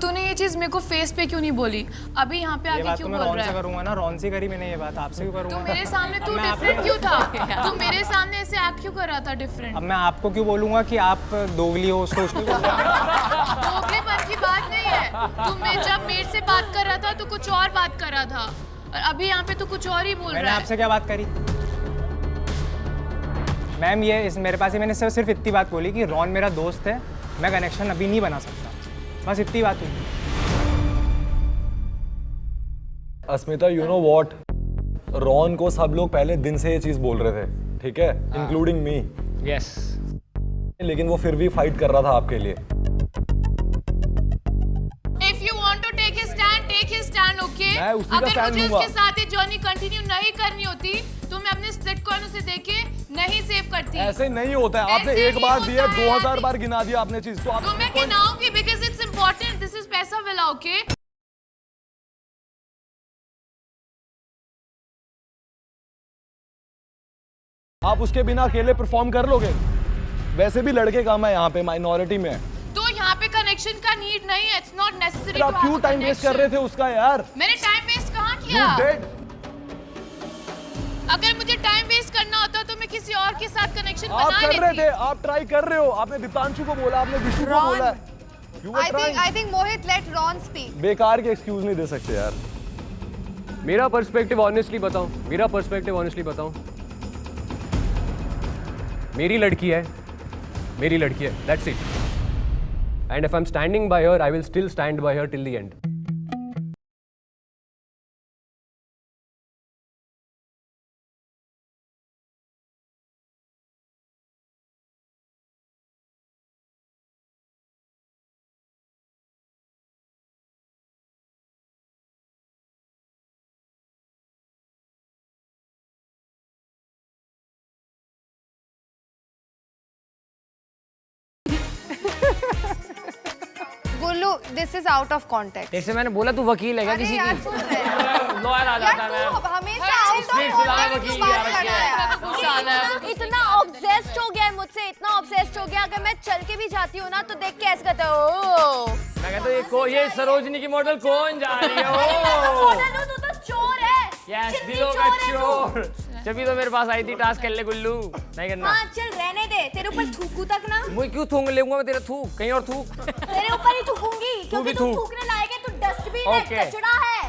[SPEAKER 1] तूने ये चीज मेरे को फेस पे क्यों नहीं बोली? अभी यहाँ पे
[SPEAKER 2] ये
[SPEAKER 1] आके
[SPEAKER 2] बात
[SPEAKER 1] क्यों
[SPEAKER 2] तो मैं
[SPEAKER 1] बोल
[SPEAKER 2] रॉन
[SPEAKER 1] रहा
[SPEAKER 2] से
[SPEAKER 1] है?
[SPEAKER 2] करूंगा ना, रॉन से करी मैंने ये बात, आपसे क्यों करूंगा?
[SPEAKER 1] तू मेरे सामने तू डिफरेंट क्यों था? तू मेरे सामने ऐसे एक्ट क्यों कर रहा था डिफरेंट?
[SPEAKER 2] अब मैं आपको क्यों बोलूंगा कि आप दोगली हो, उसको
[SPEAKER 1] दोगलेपन की बात नहीं है। तू जब मेरे से बात कर रहा था तो कुछ और बात कर रहा था, और अभी यहाँ पे तू कुछ और ही बोल
[SPEAKER 2] मैंने
[SPEAKER 1] रहा है।
[SPEAKER 2] आपसे क्या बात करी मैम? ये मेरे पास ही मैंने सिर्फ इतनी बात बोली कि रॉन मेरा दोस्त है, मैं कनेक्शन अभी नहीं बना सकता, बस इतनी बात हुई।
[SPEAKER 14] अस्मिता, यू नो व्हाट, रॉन को सब लोग पहले दिन से ये चीज बोल रहे थे, ठीक है, इंक्लूडिंग मी।
[SPEAKER 3] यस,
[SPEAKER 14] लेकिन वो फिर भी फाइट कर रहा था आपके लिए।
[SPEAKER 1] If you want to take his stand, take his stand, okay?
[SPEAKER 14] मैं उसी का
[SPEAKER 1] अगर
[SPEAKER 14] stand
[SPEAKER 1] मुझे
[SPEAKER 14] लूंगा।
[SPEAKER 1] उसके साथ ये जर्नी कंटिन्यू नहीं करनी होती तो मैं अपने स्प्लिट कॉइन उसे देके नहीं सेव करती।
[SPEAKER 14] ऐसे नहीं होता है, आपने
[SPEAKER 1] ऐसे
[SPEAKER 14] एक
[SPEAKER 1] नहीं
[SPEAKER 14] बार
[SPEAKER 1] होता
[SPEAKER 14] दिया,
[SPEAKER 1] है।
[SPEAKER 14] 2000 बार गिना दिया आपने चीज, तो आप
[SPEAKER 1] तो मैं गिनाऊंगी because it's important. This is पैसा वाला, okay?
[SPEAKER 14] आप उसके बिना अकेले परफॉर्म कर लोगे? वैसे भी लड़के कम है यहाँ पे, माइनॉरिटी में है।
[SPEAKER 1] तो यहाँ पे कनेक्शन का नीड नहीं है। It's not necessary
[SPEAKER 14] फिर
[SPEAKER 1] to
[SPEAKER 14] आप
[SPEAKER 1] have
[SPEAKER 14] क्यों
[SPEAKER 1] a
[SPEAKER 14] टाइम वेस्ट कर रहे थे उसका यार?
[SPEAKER 1] मैंने टाइम वेस्ट कहाँ किया?
[SPEAKER 14] You did.
[SPEAKER 1] अगर मुझे टाइम वेस्ट करना होता तो मैं किसी और के साथ कनेक्शन
[SPEAKER 14] आप
[SPEAKER 1] बना
[SPEAKER 14] कर रहे
[SPEAKER 1] लेती।
[SPEAKER 14] थे, आप ट्राई कर रहे हो। आपने दीपांशु को बोला, आपने विशु को बोला। You were trying.
[SPEAKER 7] I think Mohit let Ron speak.
[SPEAKER 14] बेकार के एक्सक्यूज नहीं दे सकते यार।
[SPEAKER 11] मेरा पर्सपेक्टिव ऑनेस्टली बताऊं, मेरी लड़की है, that's it. And if I am standing bye her, I will still stand by her till the end.
[SPEAKER 7] Gullu, this is out of context.
[SPEAKER 3] जैसे मैंने बोला तू वकील है क्या
[SPEAKER 7] अरे
[SPEAKER 3] किसी
[SPEAKER 7] यार,
[SPEAKER 3] की?
[SPEAKER 7] सुन रहे
[SPEAKER 3] लॉयर आ जाता है।
[SPEAKER 7] तू हमेशा out of
[SPEAKER 3] Street से लाया
[SPEAKER 7] context
[SPEAKER 3] वकील
[SPEAKER 7] बात
[SPEAKER 3] यार,
[SPEAKER 7] कर रहा है।
[SPEAKER 6] इतना ऑब्सेस्ड हो गया है मुझसे, इतना ऑब्सेस्ड हो गया, अगर मैं चल के भी जाती हूँ ना तो देख के ऐसे करता हूँ।
[SPEAKER 3] मैं कहता हूँ ये सरोजनी की मॉडल कौन जा रही है?
[SPEAKER 6] तू तो चोर है।
[SPEAKER 3] यस,
[SPEAKER 6] चिन्नी
[SPEAKER 3] दिलों का
[SPEAKER 6] चोर है तू।
[SPEAKER 3] चोर। जब तो मेरे पास आई थी टास्क कर ले गुल्लू, नहीं करना।
[SPEAKER 6] हाँ चल रहने दे, तेरे ऊपर थूकू तक ना।
[SPEAKER 3] मुझे क्यों थूक लेऊंगा मैं तेरा थूक, कहीं और थूक।
[SPEAKER 6] तेरे ऊपर ही थूकूंगी क्योंकि
[SPEAKER 3] भी
[SPEAKER 6] तू
[SPEAKER 3] थूक।
[SPEAKER 6] थूकने लायक है, तू डस्टबिन है,
[SPEAKER 3] Okay.
[SPEAKER 6] कचरा है।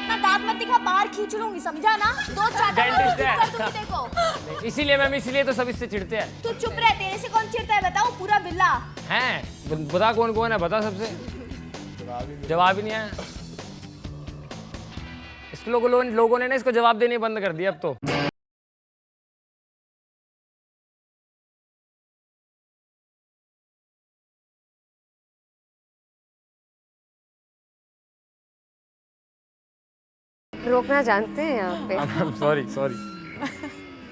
[SPEAKER 6] ना दांत मत दिखा, बाहर खींच लूंगी, समझा ना? दो चाटा
[SPEAKER 3] Dentist है।
[SPEAKER 6] दूंगी देखो।
[SPEAKER 3] इसीलिए मैम, इसीलिए तो सब इससे चिढ़ते हैं।
[SPEAKER 6] तू चुप रह, तेरे से कौन चिढ़ता है बताओ? पूरा बिल्ला।
[SPEAKER 3] हैं बता कौन कौन है, बता सबसे। जवाब ही नहीं आया। इस लोगों ने ना इसको जवाब देने बंद कर दिया अब तो।
[SPEAKER 9] रोकना जानते हैं यहाँ पे।
[SPEAKER 3] सॉरी।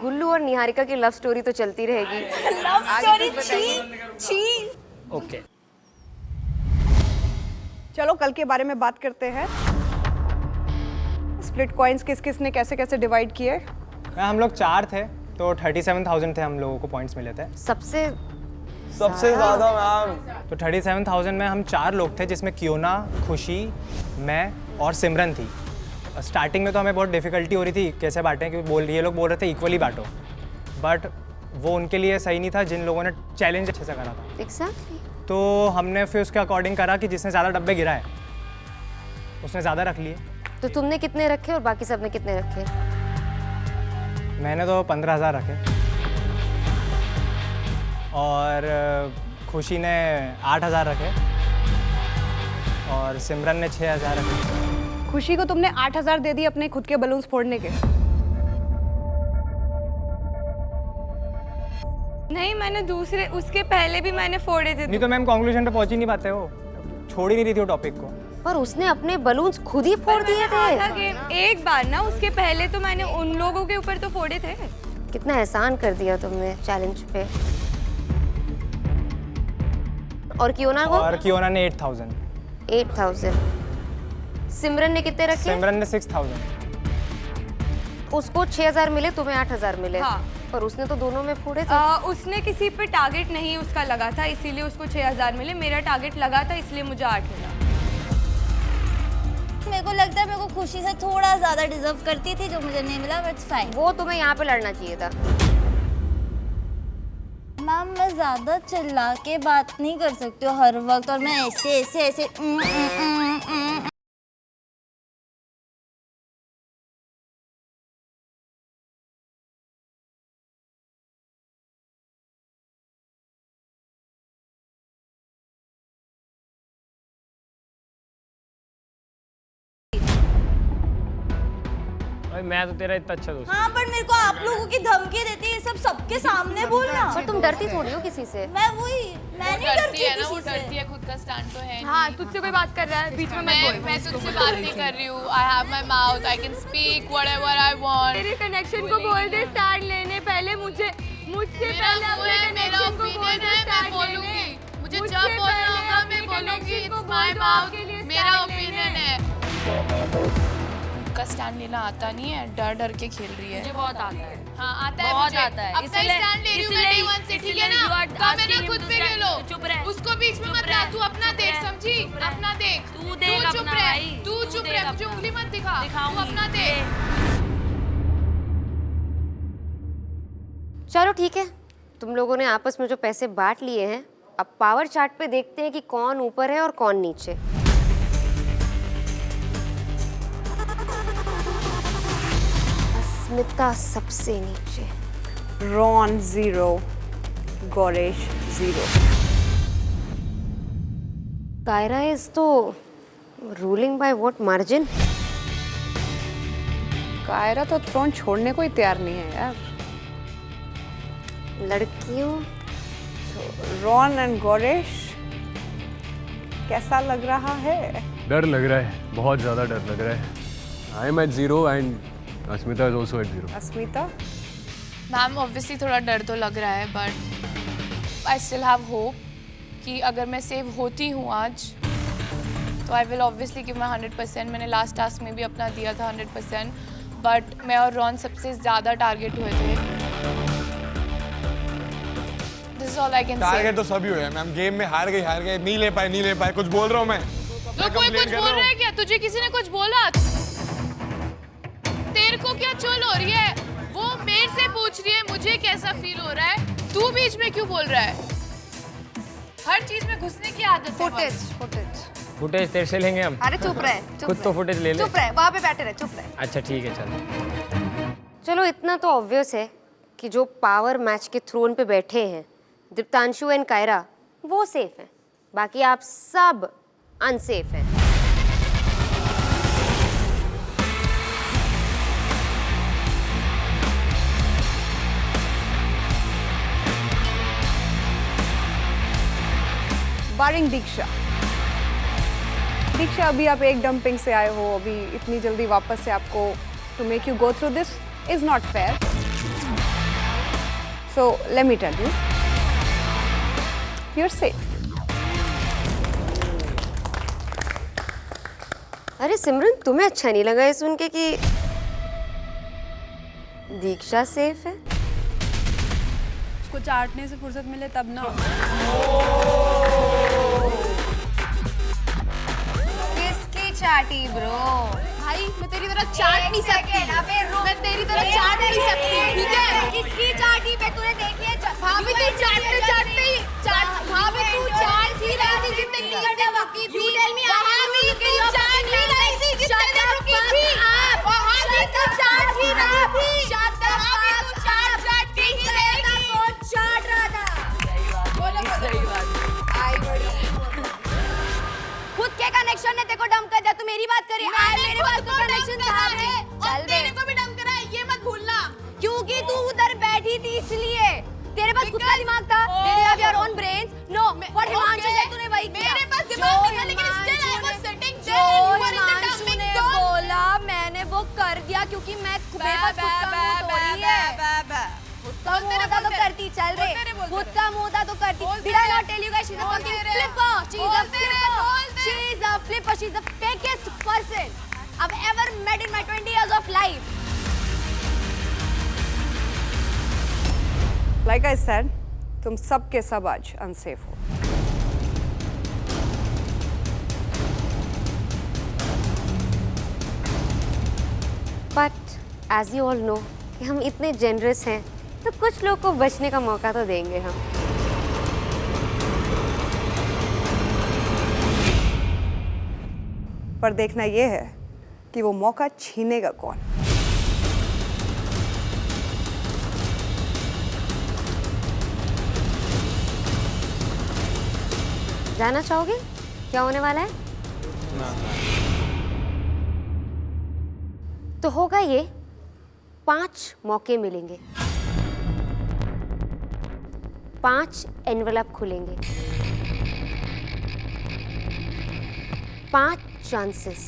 [SPEAKER 9] गुल्लू और निहारिका की लव स्टोरी तो चलती रहेगी।
[SPEAKER 6] लव स्टोरी छी।
[SPEAKER 3] ओके,
[SPEAKER 15] चलो कल के बारे में बात करते हैं। स्प्लिट कॉइन्स किस किस ने कैसे कैसे डिवाइड किए?
[SPEAKER 2] हम लोग 4 थे तो 37,000 थे हम लोगों को पॉइंट्स मिले थे।
[SPEAKER 9] सबसे
[SPEAKER 14] ज्यादा मैम।
[SPEAKER 2] तो 37,000 में हम 4 लोग थे, जिसमें कियोना, खुशी, मैं और सिमरन थी। स्टार्टिंग में तो हमें बहुत डिफिकल्टी हो रही थी कैसे बांटें, क्योंकि ये लोग बोल रहे थे इक्वली बांटो, बट वो उनके लिए सही नहीं था जिन लोगों ने चैलेंज अच्छे से करा था।
[SPEAKER 9] एग्जैक्टली।
[SPEAKER 2] तो हमने फिर उसके अकॉर्डिंग करा कि जिसने ज़्यादा डब्बे गिराए उसने ज़्यादा रख लिए।
[SPEAKER 9] तो तुमने कितने रखे और बाकी सबने कितने रखे?
[SPEAKER 2] मैंने तो 15,000 रखे और खुशी ने 8,000 रखे और सिमरन ने 6,000 रखे।
[SPEAKER 15] खुशी को तुमने 8,000 दे दिए अपने खुद के बलून्स फोड़ने के?
[SPEAKER 16] नहीं, मैंने दूसरे, उसके पहले भी मैंने फोड़े थे।
[SPEAKER 2] नहीं तो मैम कंक्लूजन पे पहुंच ही नहीं पाते हो, छोड़ ही नहीं रही थी वो टॉपिक को।
[SPEAKER 9] पर उसने अपने बलून्स खुद ही फोड़ दिए थे।
[SPEAKER 16] एक बार ना, उसके पहले तो मैंने उन लोगों के ऊपर तो फोड़े थे।
[SPEAKER 9] कितना एहसान कर दिया तुमने चैलेंज पे। और कियोना को?
[SPEAKER 2] और कियोना ने 8,000।
[SPEAKER 9] 8,000। सिमरन ने कितने रखे?
[SPEAKER 2] सिमरन ने 6,000।
[SPEAKER 9] उसको 6,000 मिले, तुम्हें 8,000 मिले।
[SPEAKER 16] हाँ।
[SPEAKER 9] पर उसने तो दोनों में फोड़े थे।
[SPEAKER 16] उसने किसी पे टारगेट नहीं उसका लगा था, इसीलिए उसको 6000 मिले। मेरा टारगेट लगा था, इसलिए मुझे 8 मिला।
[SPEAKER 6] मेरे को लगता है मेरे को खुशी से थोड़ा ज्यादा डिजर्व करती थी, जो मुझे नहीं मिला, बट फाइन।
[SPEAKER 9] वो तुम्हें यहाँ पे लड़ना चाहिए था।
[SPEAKER 6] मैम मैं ज्यादा चिल्ला के बात नहीं कर सकती हूँ हर वक्त, और मैं ऐसे ऐसे ऐसे
[SPEAKER 3] भाई मैं तो तेरा इतना अच्छा दोस्त।
[SPEAKER 6] हाँ पर मेरे को आप लोगों की धमकी देती है सब सबके सामने बोलना।
[SPEAKER 9] पर तुम डरती थोड़ी हो किसी से।
[SPEAKER 6] मैं नहीं डरती
[SPEAKER 1] है ना, वो
[SPEAKER 6] किसी
[SPEAKER 1] डरती
[SPEAKER 6] से।
[SPEAKER 1] है, खुद का स्टैंड तो है।
[SPEAKER 16] हाँ तुझसे कोई बात कर रहा है बीच में
[SPEAKER 1] मैं तुझसे बात नहीं कर रही हूँ। I have my mouth, I can speak whatever I want.
[SPEAKER 16] मेरे कनेक्शन को बोल दे स्टैंड लेने, पहले मुझसे पहले अपने कनेक्शन को बोल दे स्टैंड लेने।
[SPEAKER 1] मुझे जब बोलना होगा मैं बोलूंगी। इट्स माय माउथ, मेरा ओपिनियन है। का स्टैंड लेना आता नहीं है, डर डर के खेल रही है।
[SPEAKER 6] मुझे बहुत आता है।
[SPEAKER 1] हाँ आता है,
[SPEAKER 6] बहुत
[SPEAKER 1] मुझे
[SPEAKER 6] आता है।
[SPEAKER 1] अपना स्टैंड ले रही हूँ मैं डे वन से, ठीक है ना? काम है ना, खुद पे ले लो।
[SPEAKER 6] चुप रह।
[SPEAKER 1] उसको बीच में मत ला, तू अपना देख, समझी? अपना देख।
[SPEAKER 6] तू देख
[SPEAKER 1] चुप
[SPEAKER 6] अपना
[SPEAKER 1] रह,
[SPEAKER 6] भाई।
[SPEAKER 1] तू चुप रह, मुझे उंगली मत दिखा। तू अपना देख।
[SPEAKER 9] चलो ठीक है, तुम लोगों ने आपस में जो पैसे बांट लिए हैं, अब पावर चार्ट पे देखते हैं कि कौन ऊपर है और कौन नीचे। अस्मिता सबसे नीचे।
[SPEAKER 15] रॉन 0, गोरेश 0।
[SPEAKER 9] कायरा इज तो ruling by what margin?
[SPEAKER 15] Kaira तो थ्रोन छोड़ने को ही तैयार नहीं है यार।
[SPEAKER 9] लड़कियों
[SPEAKER 15] रॉन एंड गोरेश कैसा लग रहा है?
[SPEAKER 11] डर लग रहा है, बहुत ज़्यादा डर लग रहा है। I am at 0 and Asmita is also at 0।
[SPEAKER 15] Asmita
[SPEAKER 1] ma'am obviously थोड़ा डर तो लग रहा है, but I still have hope कि अगर मैं सेव होती हूँ आज तो I will obviously give my 100%। मैंने लास्ट टास्क में भी अपना दिया था 100%, बट मैं और रॉन सबसे ज़्यादा टारगेट हुए थे। This is all I can say.
[SPEAKER 10] Target तो सभी हुए मैम, गेम में हार गए, नहीं ले पाए। कुछ बोल रहा हूँ मैं।
[SPEAKER 1] तो कोई कुछ बोल रहा है क्या? तुझे किसी ने कुछ बोला? तेरे को क्या चुल हो रही है? वो मेरे से पूछ रही है मुझे कैसा फील हो रहा है, तू बीच में क्यों बोल रहा है? हर चीज में घुसने की आदत है।
[SPEAKER 3] फुटेज तेरे से लेंगे हम।
[SPEAKER 6] अरे चुप रहे,
[SPEAKER 3] खुद तो फुटेज ले ले।
[SPEAKER 6] चुप रहे, वहाँ पे बैठे रहे, चुप रहे।
[SPEAKER 3] अच्छा ठीक है चलो।
[SPEAKER 9] चलो इतना तो ऑब्वियस है कि जो पावर मैच के थ्रोन पे बैठे हैं दीप्तांशु एंड कायरा, वो सेफ हैं। बाकी आप सब अनसेफ हैं।
[SPEAKER 15] बारिंग दीक्षा। दीक्षा अभी आप एक डंपिंग से आए हो, अभी इतनी जल्दी वापस से आपको to make you go through this is not fair. So let me tell you, you are safe.
[SPEAKER 9] अरे सिमरन, तुम्हें अच्छा नहीं लगा ये सुन के कि दीक्षा सेफ है?
[SPEAKER 4] उसको चाटने से फुर्सत मिले तब ना।
[SPEAKER 6] किसकी चाटी ब्रो?
[SPEAKER 1] भाई मैं तेरी तरह चाट नहीं सकती। मैं तेरी तरह चाट नहीं सकती, ठीक है?
[SPEAKER 6] किसकी चाटी पे तूने देखी है?
[SPEAKER 1] भाभी तू चाटते ही भाभी तू चाट ही रही थी जितने घंटे रुकी थी।
[SPEAKER 6] You tell me
[SPEAKER 1] भाभी तू चाट ही रही थी जितने देर रुकी थी। भाभी तू चाट ही रही थी। भाभी तू चाट के ही रहेगी।
[SPEAKER 6] कौन चाट रहा था?
[SPEAKER 1] सही बात।
[SPEAKER 6] आई बड़ी खुद के कनेक्शन ने तेरे को डंप कर दिया। तू मेरी बात करी, आए मेरे पास तो कनेक्शन था रे।
[SPEAKER 1] चल तेरे को भी डंप करा है, ये मत भूलना।
[SPEAKER 6] क्योंकि तू उधर बैठी थी इसलिए। तेरे पास खुद का दिमाग था। Did you have your own brains? No. What Himanshu से तूने वही किया।
[SPEAKER 1] मेरे पास दिमाग नहीं था, लेकिन still I was sitting there and you were in the dumping
[SPEAKER 6] ने
[SPEAKER 1] zone।
[SPEAKER 6] बोला मैंने वो कर दिया क्योंकि मैं मेरे पास खुद का मुंह थोड़ी है। खुद का मुंह होता तो करती। चल रे, खुद का मुंह होता तो करती। Did I not tell you guys she's a fucking flipper? She's a flipper. She's a flipper. She's the fakest person I've ever met in my 20 years of life.
[SPEAKER 15] Like I said, तुम सब के सब आज unsafe हो.
[SPEAKER 13] But as you all know कि हम इतने generous हैं तो कुछ लोग को बचने का मौका तो देंगे हम.
[SPEAKER 15] पर देखना ये है कि वो मौका छीनेगा कौन.
[SPEAKER 13] जानना चाहोगे क्या होने वाला है? तो होगा ये 5 मौके मिलेंगे, 5 एनवेलप खुलेंगे, 5 चांसेस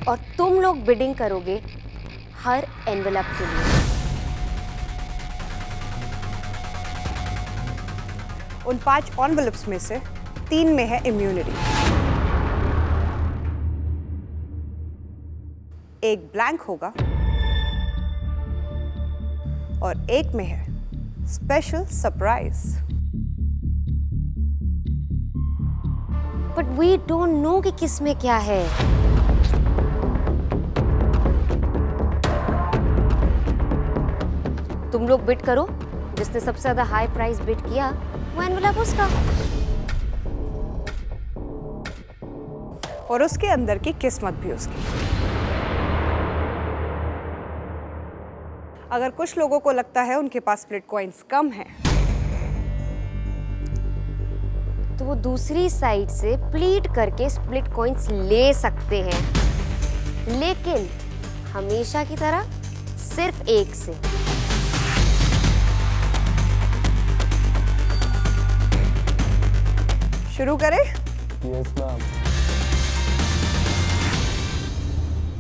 [SPEAKER 13] और तुम लोग बिडिंग करोगे हर एनवेलप के लिए.
[SPEAKER 15] उन 5 एनवेलप्स में से 3 में है इम्यूनिटी, एक ब्लैंक होगा और एक में है special surprise.
[SPEAKER 13] But we don't know कि किस में क्या है. तुम लोग बिड करो, जिसने सबसे ज्यादा हाई प्राइस बिड किया वो एनवेलप उसका.
[SPEAKER 15] और उसके अंदर की किस्मत भी उसकी. अगर कुछ लोगों को लगता है उनके पास स्प्लिट कॉइन्स कम हैं,
[SPEAKER 13] तो वो दूसरी साइड से प्लीट करके स्प्लिट कॉइन्स ले सकते हैं, लेकिन हमेशा की तरह सिर्फ एक से.
[SPEAKER 15] शुरू करें?
[SPEAKER 14] Yes ma'am.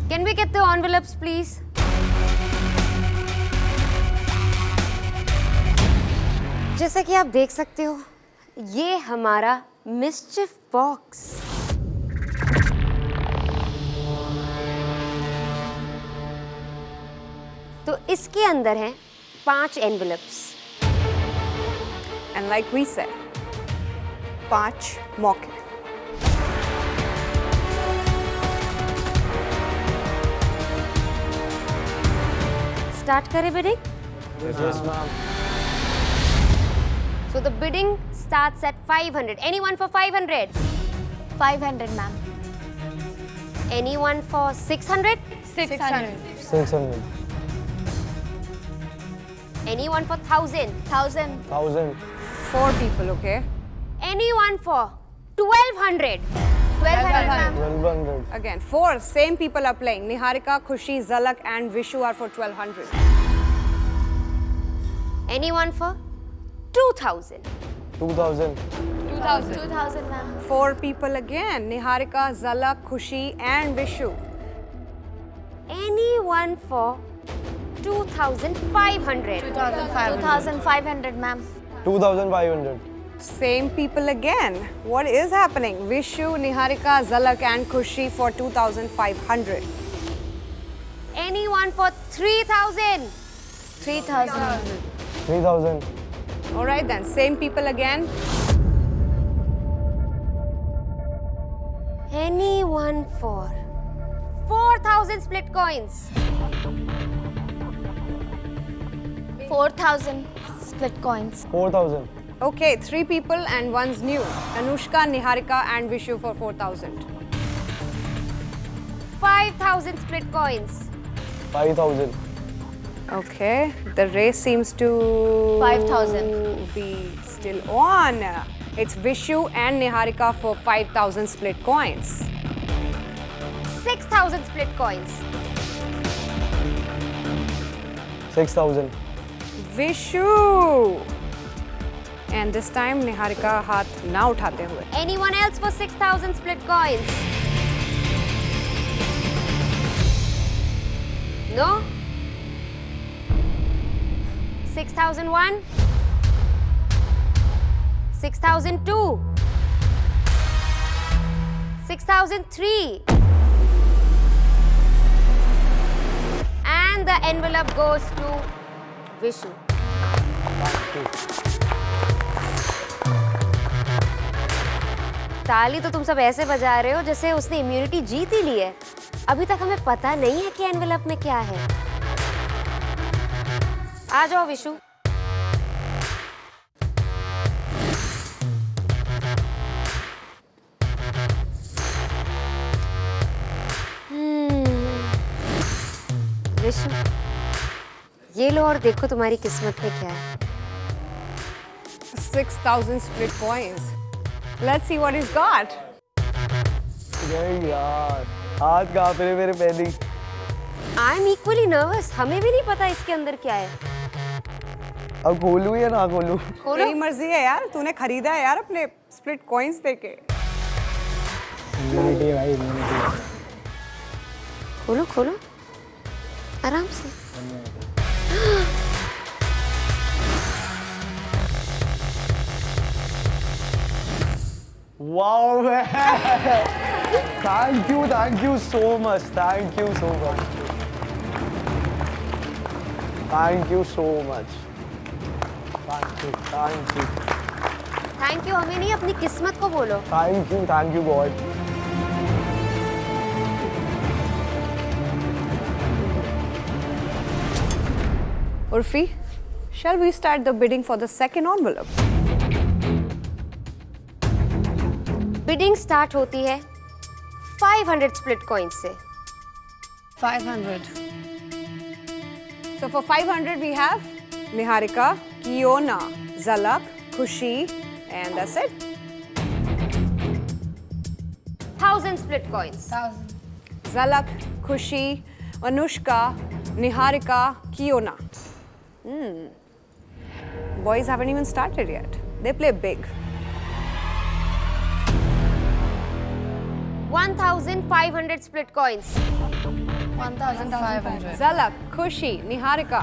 [SPEAKER 13] Can we get the envelopes, please? जैसा कि आप देख सकते हो, ये हमारा मिस्चिफ बॉक्स. तो इसके अंदर हैं 5 envelopes.
[SPEAKER 15] And like we said, 5 मौके.
[SPEAKER 13] स्टार्ट करें bidding?
[SPEAKER 14] Yes ma'am.
[SPEAKER 13] So the bidding starts at 500. Anyone for 500?
[SPEAKER 6] 500 ma'am.
[SPEAKER 13] Anyone for 600?
[SPEAKER 6] 600.
[SPEAKER 14] 600.
[SPEAKER 13] Anyone for 1000?
[SPEAKER 6] 1000.
[SPEAKER 14] 1000.
[SPEAKER 15] 4 people, okay?
[SPEAKER 13] Anyone for 1200?
[SPEAKER 6] 1200 ma'am.
[SPEAKER 14] 1200.
[SPEAKER 15] Again, 4 same people are playing. Niharika, Khushi, Zalak and Vishu are for 1200.
[SPEAKER 13] Anyone for 2000?
[SPEAKER 14] 2000.
[SPEAKER 6] 2000. 2000 ma'am.
[SPEAKER 15] 4 people again. Niharika, Zalak, Khushi and Vishu.
[SPEAKER 13] Anyone for 2500?
[SPEAKER 6] 2500 ma'am.
[SPEAKER 14] 2500.
[SPEAKER 15] Same people again. What is happening? Vishu, Niharika, Zalak and Khushi for 2500.
[SPEAKER 13] Anyone for 3000?
[SPEAKER 6] 3000.
[SPEAKER 14] 3000.
[SPEAKER 15] All right then, same people again.
[SPEAKER 13] Anyone for 4000 split coins?
[SPEAKER 6] 4000 split coins.
[SPEAKER 14] 4000.
[SPEAKER 15] Okay, 3 people and one's new. Anushka, Niharika and Vishu for 4000.
[SPEAKER 13] 5000 split coins.
[SPEAKER 14] 5000.
[SPEAKER 15] Okay, the race seems to
[SPEAKER 6] 5000
[SPEAKER 15] be still on. It's Vishu and Niharika for 5000 split coins.
[SPEAKER 13] 6000 split coins.
[SPEAKER 14] 6000.
[SPEAKER 15] Vishu. And this time Niharika हाथ ना उठाते हुए.
[SPEAKER 13] Anyone else for 6000 split coins? No? 6001? 6002? 6003? And the envelope goes to Vishu. ताली तो तुम सब ऐसे बजा रहे हो जैसे उसने इम्यूनिटी जीत ही ली है। अभी तक हमें पता नहीं है कि एनवेलप में क्या है। आ जाओ विशु। विशु, ये लो और देखो तुम्हारी किस्मत में क्या है।
[SPEAKER 15] 6,000 split coins. Let's see what he's got.
[SPEAKER 5] यार हाथ कांप रहे मेरे पहले।
[SPEAKER 13] I am equally nervous. हमें भी नहीं पता इसके अंदर क्या है।
[SPEAKER 5] अब खोलूं या ना खोलूं?
[SPEAKER 15] तेरी मर्जी है यार, तूने खरीदा है यार अपने स्प्लिट कॉइन्स देके।
[SPEAKER 5] इम्यूनिटी भाई, इम्यूनिटी।
[SPEAKER 13] खोलो खोलो आराम से।
[SPEAKER 5] Wow thank you so much, thank you so much, thank you so much, thank you.
[SPEAKER 13] Thank you हमें नहीं, अपनी किस्मत को बोलो।
[SPEAKER 5] Thank you God.
[SPEAKER 15] Urfi, shall we start the bidding for the second envelope?
[SPEAKER 13] Bidding start होती है 500 split coins से।
[SPEAKER 8] 500.
[SPEAKER 15] So for 500 we have Niharika, Kiona, Zalak, Khushi, and that's it.
[SPEAKER 13] 1000 split coins.
[SPEAKER 15] Zalak, Khushi, Anushka, Niharika, Kiona. Boys haven't even started yet. They play big.
[SPEAKER 13] 1500 split coins.
[SPEAKER 8] 1500.
[SPEAKER 15] Zalak, Khushi, Niharika.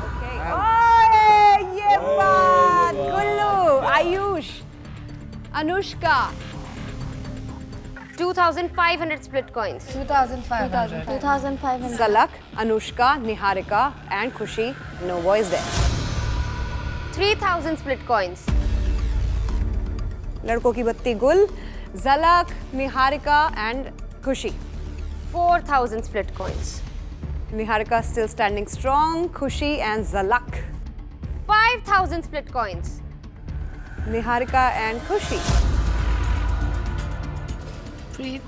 [SPEAKER 15] Okay. Oh, ye baat! Gullu, Ayush, Anushka.
[SPEAKER 13] 2500 split coins.
[SPEAKER 8] 2500.
[SPEAKER 6] 2500.
[SPEAKER 15] Zalak, Anushka, Niharika, and Khushi. No boys there.
[SPEAKER 13] 3000 split coins.
[SPEAKER 15] लड़कों की बत्ती गुल, Zalak, Niharika, and Khushi.
[SPEAKER 13] 4000 split coins.
[SPEAKER 15] Niharika still standing strong. Khushi and Zalak.
[SPEAKER 13] 5000 split coins.
[SPEAKER 15] Niharika and Khushi.
[SPEAKER 8] Preet,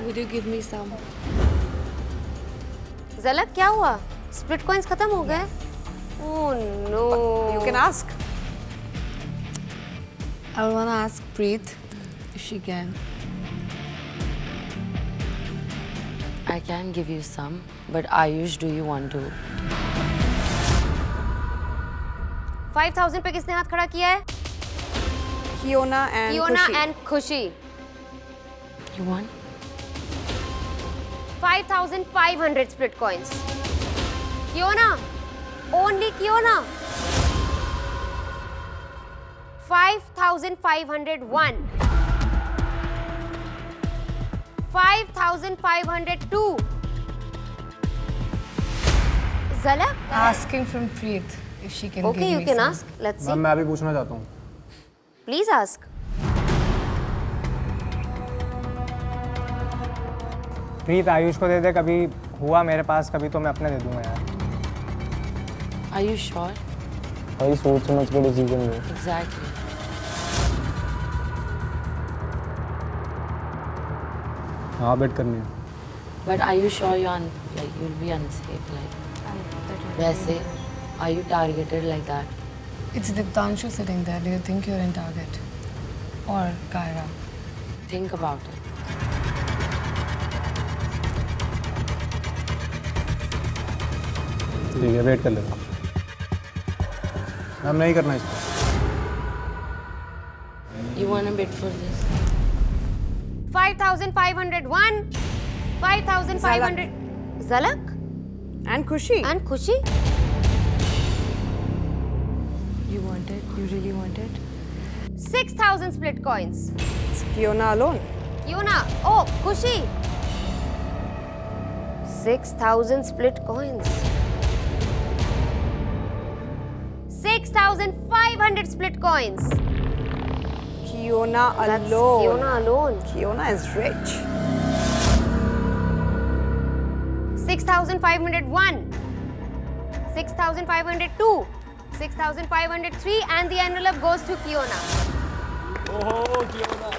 [SPEAKER 8] would you give me some?
[SPEAKER 13] Zalak क्या हुआ? Split coins खत्म हो गए? Oh no.
[SPEAKER 15] You can ask.
[SPEAKER 8] I want to ask Preet if she can.
[SPEAKER 17] I can give you some, but Ayush, do you want to?
[SPEAKER 13] 5000 पे किसने हाथ खड़ा किया है?
[SPEAKER 15] Kiona and
[SPEAKER 13] Kiona
[SPEAKER 15] Khushi.
[SPEAKER 13] and Khushi.
[SPEAKER 17] You want?
[SPEAKER 13] 5500 split coins. Kiona, only Kiona. 5501. 5502. Zalak?
[SPEAKER 8] Asking from Preet if she can
[SPEAKER 13] Okay,
[SPEAKER 8] give
[SPEAKER 13] you
[SPEAKER 8] me
[SPEAKER 13] can
[SPEAKER 8] some.
[SPEAKER 13] ask. Let's see.
[SPEAKER 2] Ma'am मैं भी पूछना चाहता हूँ।
[SPEAKER 13] Please ask.
[SPEAKER 2] प्रीत आयुष को दे दे, कभी हुआ मेरे पास कभी तो मैं अपने दे दूंगा यार।
[SPEAKER 17] Are you sure?
[SPEAKER 5] भाई सोच समझ के डिसीजन लो।
[SPEAKER 17] Exactly.
[SPEAKER 2] हाँ बेट करनी है।
[SPEAKER 17] But are you sure you'll be unsafe? वैसे, are you targeted like that?
[SPEAKER 8] It's Diptanshu sitting there. Do you think you're in target? Or Kaira?
[SPEAKER 17] Think about it.
[SPEAKER 2] ठीक है वेट कर लेना। मैम नहीं करना इसको।
[SPEAKER 17] You want to bid for this?
[SPEAKER 13] 5501. 5500. Zalak?
[SPEAKER 15] And Khushi.
[SPEAKER 13] And Khushi?
[SPEAKER 8] You want it? You really want it?
[SPEAKER 13] 6000 split coins.
[SPEAKER 15] It's Kiona alone.
[SPEAKER 13] Kiona. Oh, Khushi. 6000 split coins. 6,500 split coins.
[SPEAKER 15] Kiona
[SPEAKER 13] That's
[SPEAKER 15] alone.
[SPEAKER 13] Kiona alone.
[SPEAKER 15] Kiona is rich.
[SPEAKER 13] 6,501, 6,502, 6,503, and the envelope goes to Kiona.
[SPEAKER 14] Oh, Kiona.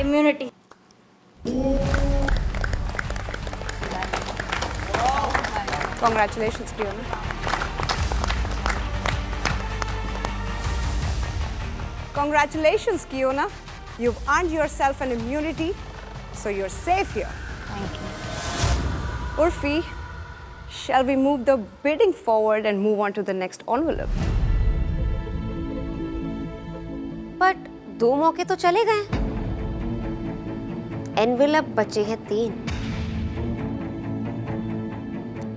[SPEAKER 6] Immunity.
[SPEAKER 15] Congratulations, Kiona. Congratulations, Kiona. You've earned yourself an immunity, so you're safe here.
[SPEAKER 6] Thank you.
[SPEAKER 15] Urfi, shall we move the bidding forward and move on to the next envelope?
[SPEAKER 13] But 2 मौके तो चले गए. Envelope बचे हैं 3.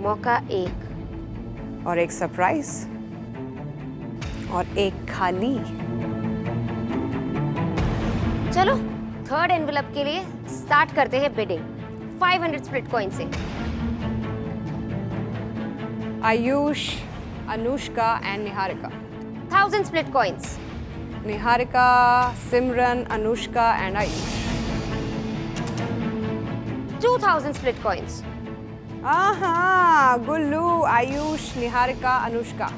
[SPEAKER 13] मौका 1
[SPEAKER 15] और एक surprise और एक खाली.
[SPEAKER 13] चलो थर्ड एनवेलप के लिए स्टार्ट करते हैं बिडिंग 500 स्प्लिट कॉइन से.
[SPEAKER 15] Ayush, Anushka and Niharika.
[SPEAKER 13] 1000 split coins.
[SPEAKER 15] Niharika, Simran, Anushka and Ayush.
[SPEAKER 13] 2000 split coins.
[SPEAKER 15] Aha, Gullu, Ayush, Niharika, Anushka.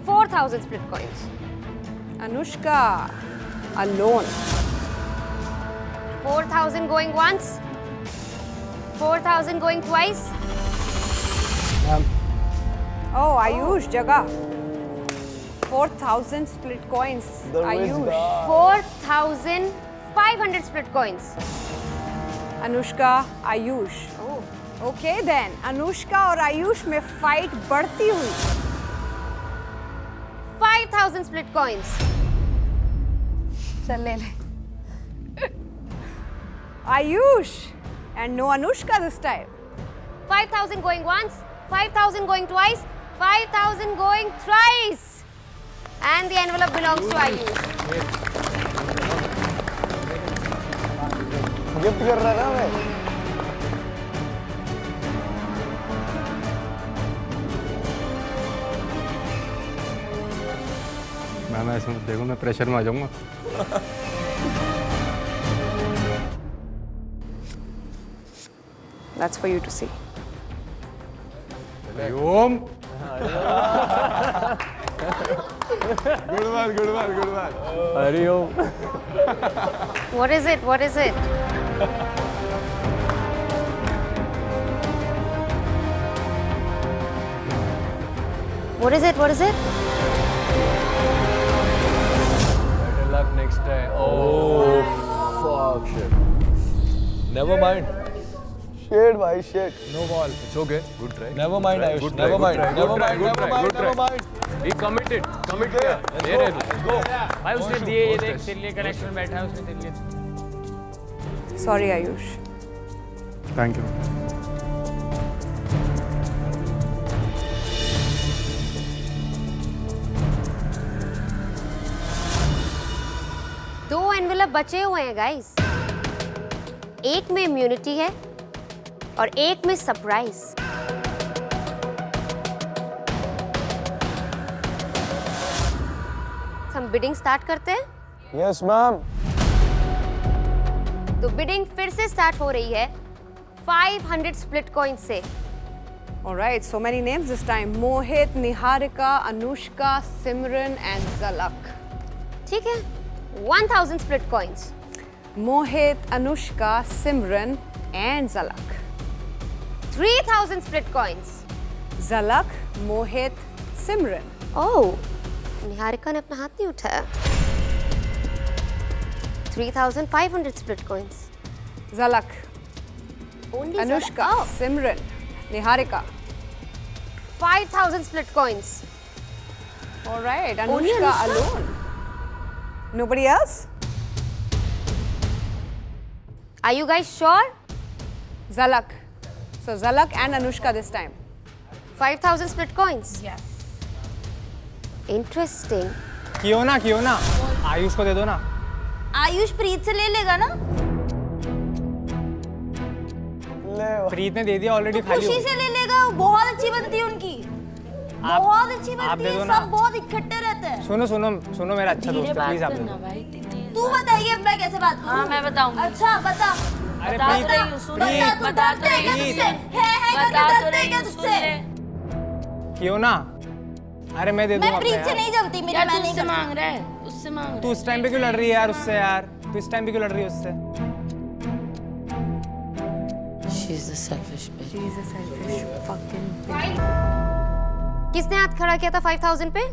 [SPEAKER 13] 4000 split coins.
[SPEAKER 15] Anushka, alone.
[SPEAKER 13] 4000 going once. 4000 going twice.
[SPEAKER 15] Oh, Ayush, Jaga. 4000 split coins. Ayush.
[SPEAKER 13] 4500 split coins.
[SPEAKER 15] Anushka, Ayush.
[SPEAKER 13] Oh.
[SPEAKER 15] Okay then, Anushka और आयुष में fight बढ़ती हुई.
[SPEAKER 13] 5000 split coins.
[SPEAKER 15] चल ले ले. Ayush and no Anushka this time.
[SPEAKER 13] 5000 going once. 5000 going twice. 5000 going thrice. And the envelope belongs to Ayush.
[SPEAKER 5] Gift कर रहा है ना मैं.
[SPEAKER 10] मैम ऐसे मत देखो, मैं प्रेशर में आ जाऊंगा.
[SPEAKER 15] That's for you to see.
[SPEAKER 10] Om. Good one, good one, good one.
[SPEAKER 3] Hariom.
[SPEAKER 13] What is it? What is it? What is it? What is it?
[SPEAKER 14] Better luck next time. Oh, fuck shit. Never mind.
[SPEAKER 5] Shit, bhai, shit.
[SPEAKER 14] No ball. It's okay. Good try.
[SPEAKER 10] Never mind, Ayush.
[SPEAKER 14] Good try,
[SPEAKER 10] Never mind.
[SPEAKER 14] good try,
[SPEAKER 10] Never
[SPEAKER 14] good try,
[SPEAKER 10] mind.
[SPEAKER 14] good
[SPEAKER 10] Never
[SPEAKER 14] try,
[SPEAKER 10] mind.
[SPEAKER 14] good
[SPEAKER 10] Never
[SPEAKER 14] try.
[SPEAKER 10] mind.
[SPEAKER 14] He committed. Commit किया. दे रहे.
[SPEAKER 10] Let's go.
[SPEAKER 3] भाई उसने दिए, ये देख तेरे लिए connection बैठा है, उसने तेरे लिए.
[SPEAKER 15] Sorry, Ayush.
[SPEAKER 10] Thank you.
[SPEAKER 13] दो एनवेलप बचे हुए हैं गाइस. एक में इम्यूनिटी है और एक में सरप्राइज. हम बिडिंग स्टार्ट करते हैं.
[SPEAKER 5] Yes, ma'am.
[SPEAKER 13] तो बिडिंग फिर से स्टार्ट हो रही है 500 स्प्लिट कॉइन से.
[SPEAKER 15] All right, so many names this time. Mohit, Niharika, Anushka, Simran and Zalak.
[SPEAKER 13] ठीक है. 1000 split coins.
[SPEAKER 15] Mohit, Anushka, Simran and Zalak.
[SPEAKER 13] 3000 split coins.
[SPEAKER 15] Zalak, Mohit, Simran.
[SPEAKER 13] ओह, निहारिका ने अपना हाथ नहीं उठाया. 3500 split coins.
[SPEAKER 15] Zalak,
[SPEAKER 13] Only
[SPEAKER 15] Anushka,
[SPEAKER 13] Zalak. Oh.
[SPEAKER 15] Simran, Niharika.
[SPEAKER 13] 5000 split coins.
[SPEAKER 15] All right,
[SPEAKER 13] Only
[SPEAKER 15] Anushka
[SPEAKER 13] Anushka?
[SPEAKER 15] alone. Nobody else?
[SPEAKER 13] Are you guys sure?
[SPEAKER 15] Zalak. So Zalak and Anushka this time.
[SPEAKER 13] 5,000 split coins.
[SPEAKER 1] Yes.
[SPEAKER 13] Interesting.
[SPEAKER 2] क्यों ना आयुष को दे दो ना.
[SPEAKER 6] आयुष प्रीत से ले लेगा ना?
[SPEAKER 2] प्रीत ने दे दिया ऑलरेडी. खाली
[SPEAKER 6] खुशी से ले लेगा. बहुत अच्छी बनती है उनकी. बहुत अच्छी बनती है. सब बहुत इकट्ठे रहते हैं.
[SPEAKER 2] सुनो मेरा अच्छा दोस्त है, प्लीज आप दे दो.
[SPEAKER 6] तू बताइए मैं कैसे बात करूं?
[SPEAKER 17] हाँ मैं बताऊंगी.
[SPEAKER 6] अच्छा बता.
[SPEAKER 2] अरे
[SPEAKER 17] बता तो रही हूँ, सुन ले. बता तो रही हूँ. बता तो रही हूँ, सुन ले.
[SPEAKER 2] क्यों ना. अरे मैं दे दूंगा.
[SPEAKER 6] मैं प्रीत से नहीं जमती. मेरी
[SPEAKER 17] यार
[SPEAKER 6] मैं
[SPEAKER 17] तू
[SPEAKER 6] नहीं
[SPEAKER 17] उससे
[SPEAKER 6] करती.
[SPEAKER 17] मांग रहा है. उससे मांग रहा है.
[SPEAKER 2] तू इस टाइम पे क्यों लड़ रही है यार उससे यार. तू इस टाइम पे क्यों लड़ रही है उससे.
[SPEAKER 17] She's a selfish bitch.
[SPEAKER 8] She's a selfish fucking bitch.
[SPEAKER 13] किसने हाथ खड़ा किया था 5,000 पे?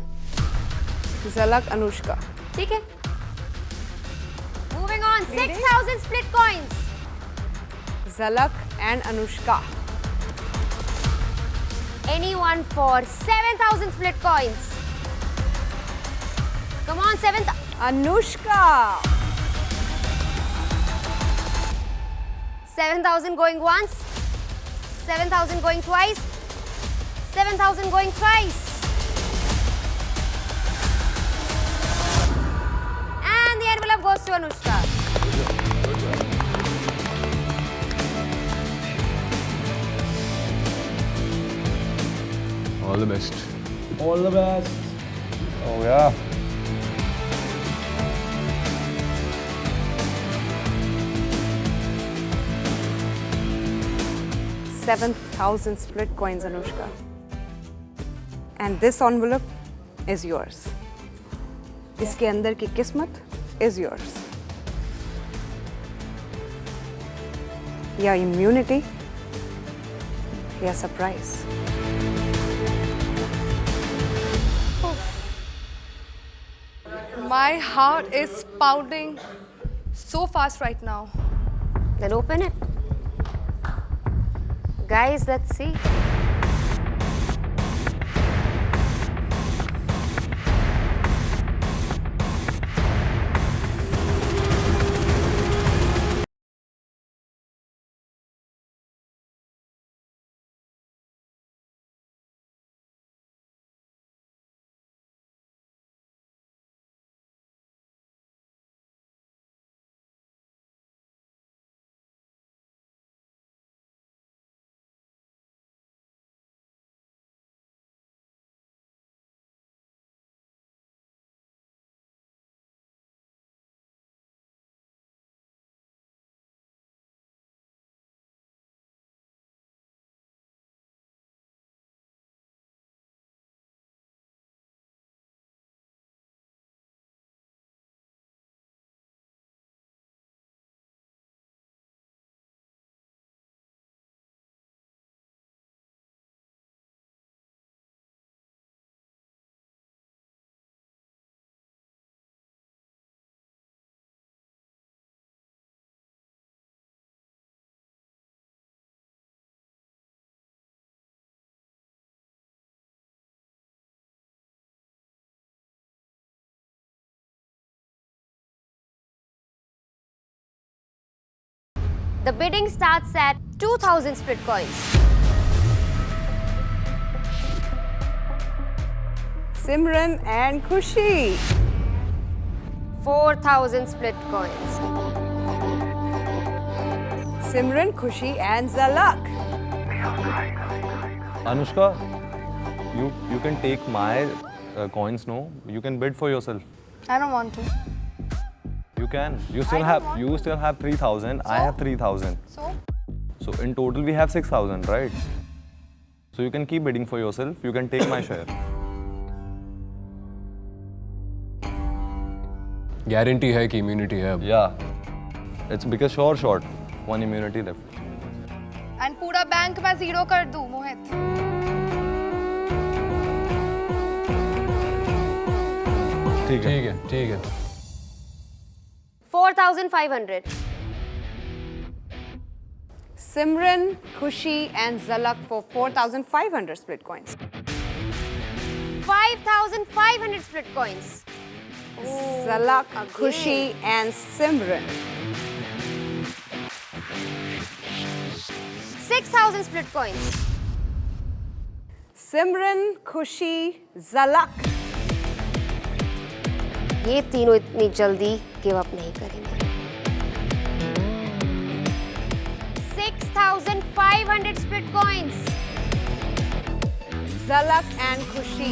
[SPEAKER 15] Zalak, Anushka.
[SPEAKER 13] ठीक है. Moving on. 6,000 split coins.
[SPEAKER 15] Zalak and Anushka.
[SPEAKER 13] Anyone for 7,000 split coins? Come on, 7,000.
[SPEAKER 15] Anushka.
[SPEAKER 13] 7,000 going once. 7,000 going twice. 7,000 going thrice. And the envelope goes to Anushka.
[SPEAKER 10] All the best.
[SPEAKER 14] All the best. Oh yeah.
[SPEAKER 15] $7,000 split coins, Anushka. And this envelope is yours. इसके अंदर की किस्मत is yours. या immunity या surprise.
[SPEAKER 6] My heart is pounding so fast right now.
[SPEAKER 13] Then open it. Guys, let's see. The bidding starts at 2,000 split coins.
[SPEAKER 15] Simran and Khushi.
[SPEAKER 13] 4,000 split coins.
[SPEAKER 15] Simran, Khushi and Zalak.
[SPEAKER 14] Anushka, you can take my coins, no? You can bid for yourself.
[SPEAKER 6] I don't want to.
[SPEAKER 14] You can. You still have 3,000. I have 3,000. So in total we have 6,000, right? So you can keep bidding for yourself. You can take my share.
[SPEAKER 11] Guarantee है कि immunity है अब.
[SPEAKER 14] Yeah. It's because sure shot. One immunity left.
[SPEAKER 6] And पूरा bank मैं zero कर दूं मोहित.
[SPEAKER 14] ठीक है.
[SPEAKER 13] 4,500.
[SPEAKER 15] Simran, Khushi and Zalak for 4,500 split coins.
[SPEAKER 13] 5,500 split coins.
[SPEAKER 15] Zalak, Khushi and Simran.
[SPEAKER 13] 6,000 split coins.
[SPEAKER 15] Simran, Khushi, Zalak.
[SPEAKER 13] ये तीनों इतनी जल्दी गिव अप नहीं करेंगे. 6,500 split coins.
[SPEAKER 15] Zalak and Khushi.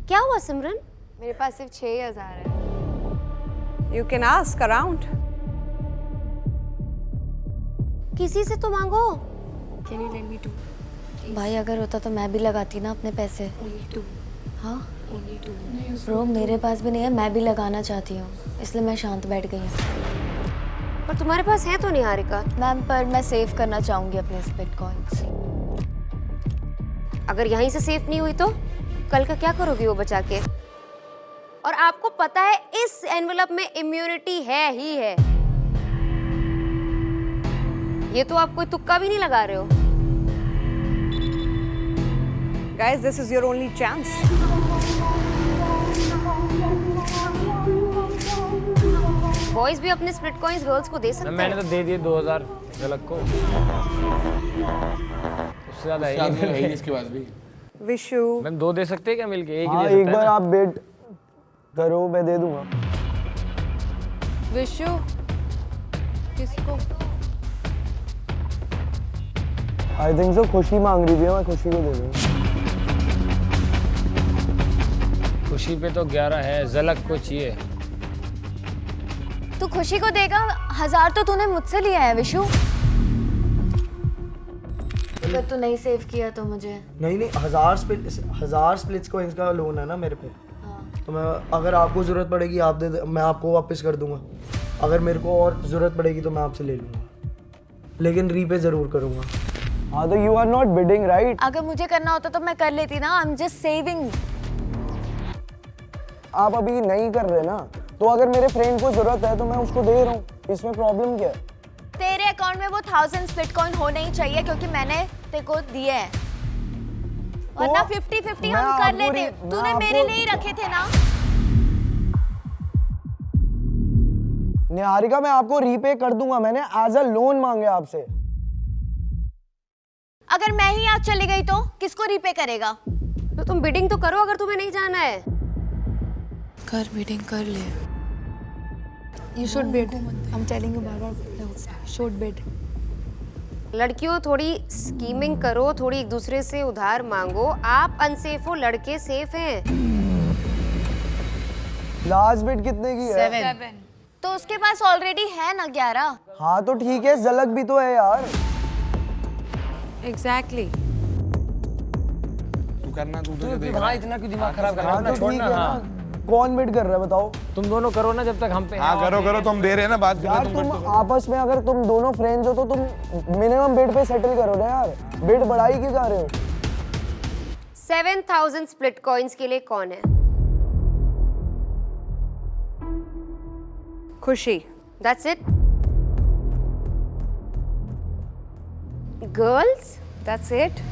[SPEAKER 13] क्या हुआ सिमरन?
[SPEAKER 6] मेरे पास सिर्फ 6,000 है.
[SPEAKER 15] You can ask around.
[SPEAKER 13] किसी से तो मांगो.
[SPEAKER 6] Can you lend me 2?
[SPEAKER 9] भाई अगर होता तो मैं भी लगाती ना अपने पैसे. हाँ ब्रो मेरे पास भी नहीं है, मैं भी लगाना चाहती हूँ, इसलिए मैं शांत बैठ गई हूँ.
[SPEAKER 13] पर तुम्हारे पास है तो निहारिका.
[SPEAKER 9] मैम पर मैं सेव करना चाहूँगी अपने स्प्लिट कॉइन्स.
[SPEAKER 13] अगर यहीं से सेफ नहीं हुई तो कल का क्या करोगी वो बचा के? और आपको पता है इस एनवेलप में इम्यूनिटी है ही है. ये तो आप कोई तुक्का भी नहीं लगा रहे हो.
[SPEAKER 15] Guys, this is your only chance.
[SPEAKER 13] Boys भी अपने स्प्लिट कॉइन्स गर्ल्स को दे सकते हैं.
[SPEAKER 3] मैंने तो दे दिए 2,000 झलक को. उससे ज्यादा है नहीं
[SPEAKER 5] इसके पास भी.
[SPEAKER 15] विशु.
[SPEAKER 3] मैम 2 दे सकते हैं क्या मिलके? एक ही
[SPEAKER 5] हाँ,
[SPEAKER 3] दे सकते
[SPEAKER 5] एक बार आप बेट करो, मैं दे दूंगा.
[SPEAKER 7] विशु किसको?
[SPEAKER 5] आई थिंक सो खुशी मांग रही थी, मैं खुशी को दे दूंगा.
[SPEAKER 3] खुशी पे तो 11 है, झलक को चाहिए.
[SPEAKER 9] तू खुशी को देगा. 1,000 तो तूने मुझसे लिया है विशु. अगर तू नहीं सेव किया तो मुझे
[SPEAKER 5] नहीं 1,000 स्प्लिट्स को इनका लोन है ना मेरे पे. तो मैं अगर आपको जरूरत पड़ेगी आप दे, मैं आपको वापस कर दूंगा. अगर मेरे को और जरूरत पड़ेगी तो मैं आपसे ले लूंगा, लेकिन रीपे जरूर करूंगा. हाँ तो you are not bidding right.
[SPEAKER 9] अगर मुझे करना होता तो मैं कर लेती ना. I am just saving.
[SPEAKER 5] आप अभी नहीं कर रहे ना, तो अगर मेरे फ्रेंड को जरूरत है तो मैं उसको दे रहा हूँ. इसमें प्रॉब्लम क्या है?
[SPEAKER 9] तेरे अकाउंट में वो 1,000 स्प्लिट कॉइन होने ही चाहिए क्योंकि मैंने तेरे को दिए हैं. वरना 50-50 हम कर लेते. तूने मेरे लिए ही रखे थे ना.
[SPEAKER 5] निहारिका मैं आपको रीपे कर दूंगा. मैंने एज अ लोन मांगे आपसे.
[SPEAKER 9] अगर मैं ही आज चली गई तो किसको रीपे करेगा?
[SPEAKER 13] तो तुम बिडिंग तो करो अगर तुम्हें नहीं जाना है.
[SPEAKER 17] कर बिडिंग कर ले.
[SPEAKER 7] You should bid. I'm telling you बार-बार. Should bid.
[SPEAKER 13] लड़कियों थोड़ी स्कीमिंग करो, थोड़ी एक दूसरे से उधार मांगो. आप अनसेफ हो, लड़के सेफ हैं.
[SPEAKER 5] लास्ट बिड कितने की है?
[SPEAKER 9] 7. तो उसके पास ऑलरेडी है ना 11.
[SPEAKER 5] हाँ तो ठीक है, झलक भी तो है यार.
[SPEAKER 4] एग्जैक्टली.
[SPEAKER 10] तू करना, तू
[SPEAKER 3] हाँ इतना क्यों दिमाग खराब कर रहा है?
[SPEAKER 5] हाँ तो
[SPEAKER 3] छोड़
[SPEAKER 5] ठीक
[SPEAKER 3] ना.
[SPEAKER 5] है
[SPEAKER 3] हाँ
[SPEAKER 5] ना. कौन बिड कर रहा है बताओ?
[SPEAKER 3] तुम दोनों करो ना जब तक हम पे.
[SPEAKER 10] हाँ करो तुम दे रहे हैं ना बात.
[SPEAKER 5] यार तुम आपस में अगर तुम दोनों फ्रेंड्स हो तो तुम मिनिमम बिड पे सेटल करो ना यार. बिड बढ़ाई क्यों जा रहे हो?
[SPEAKER 13] 7,000 स्प्लिट कॉइन्स के लिए कौन है?
[SPEAKER 15] खुशी.
[SPEAKER 13] That's it. Girls?
[SPEAKER 15] That's it.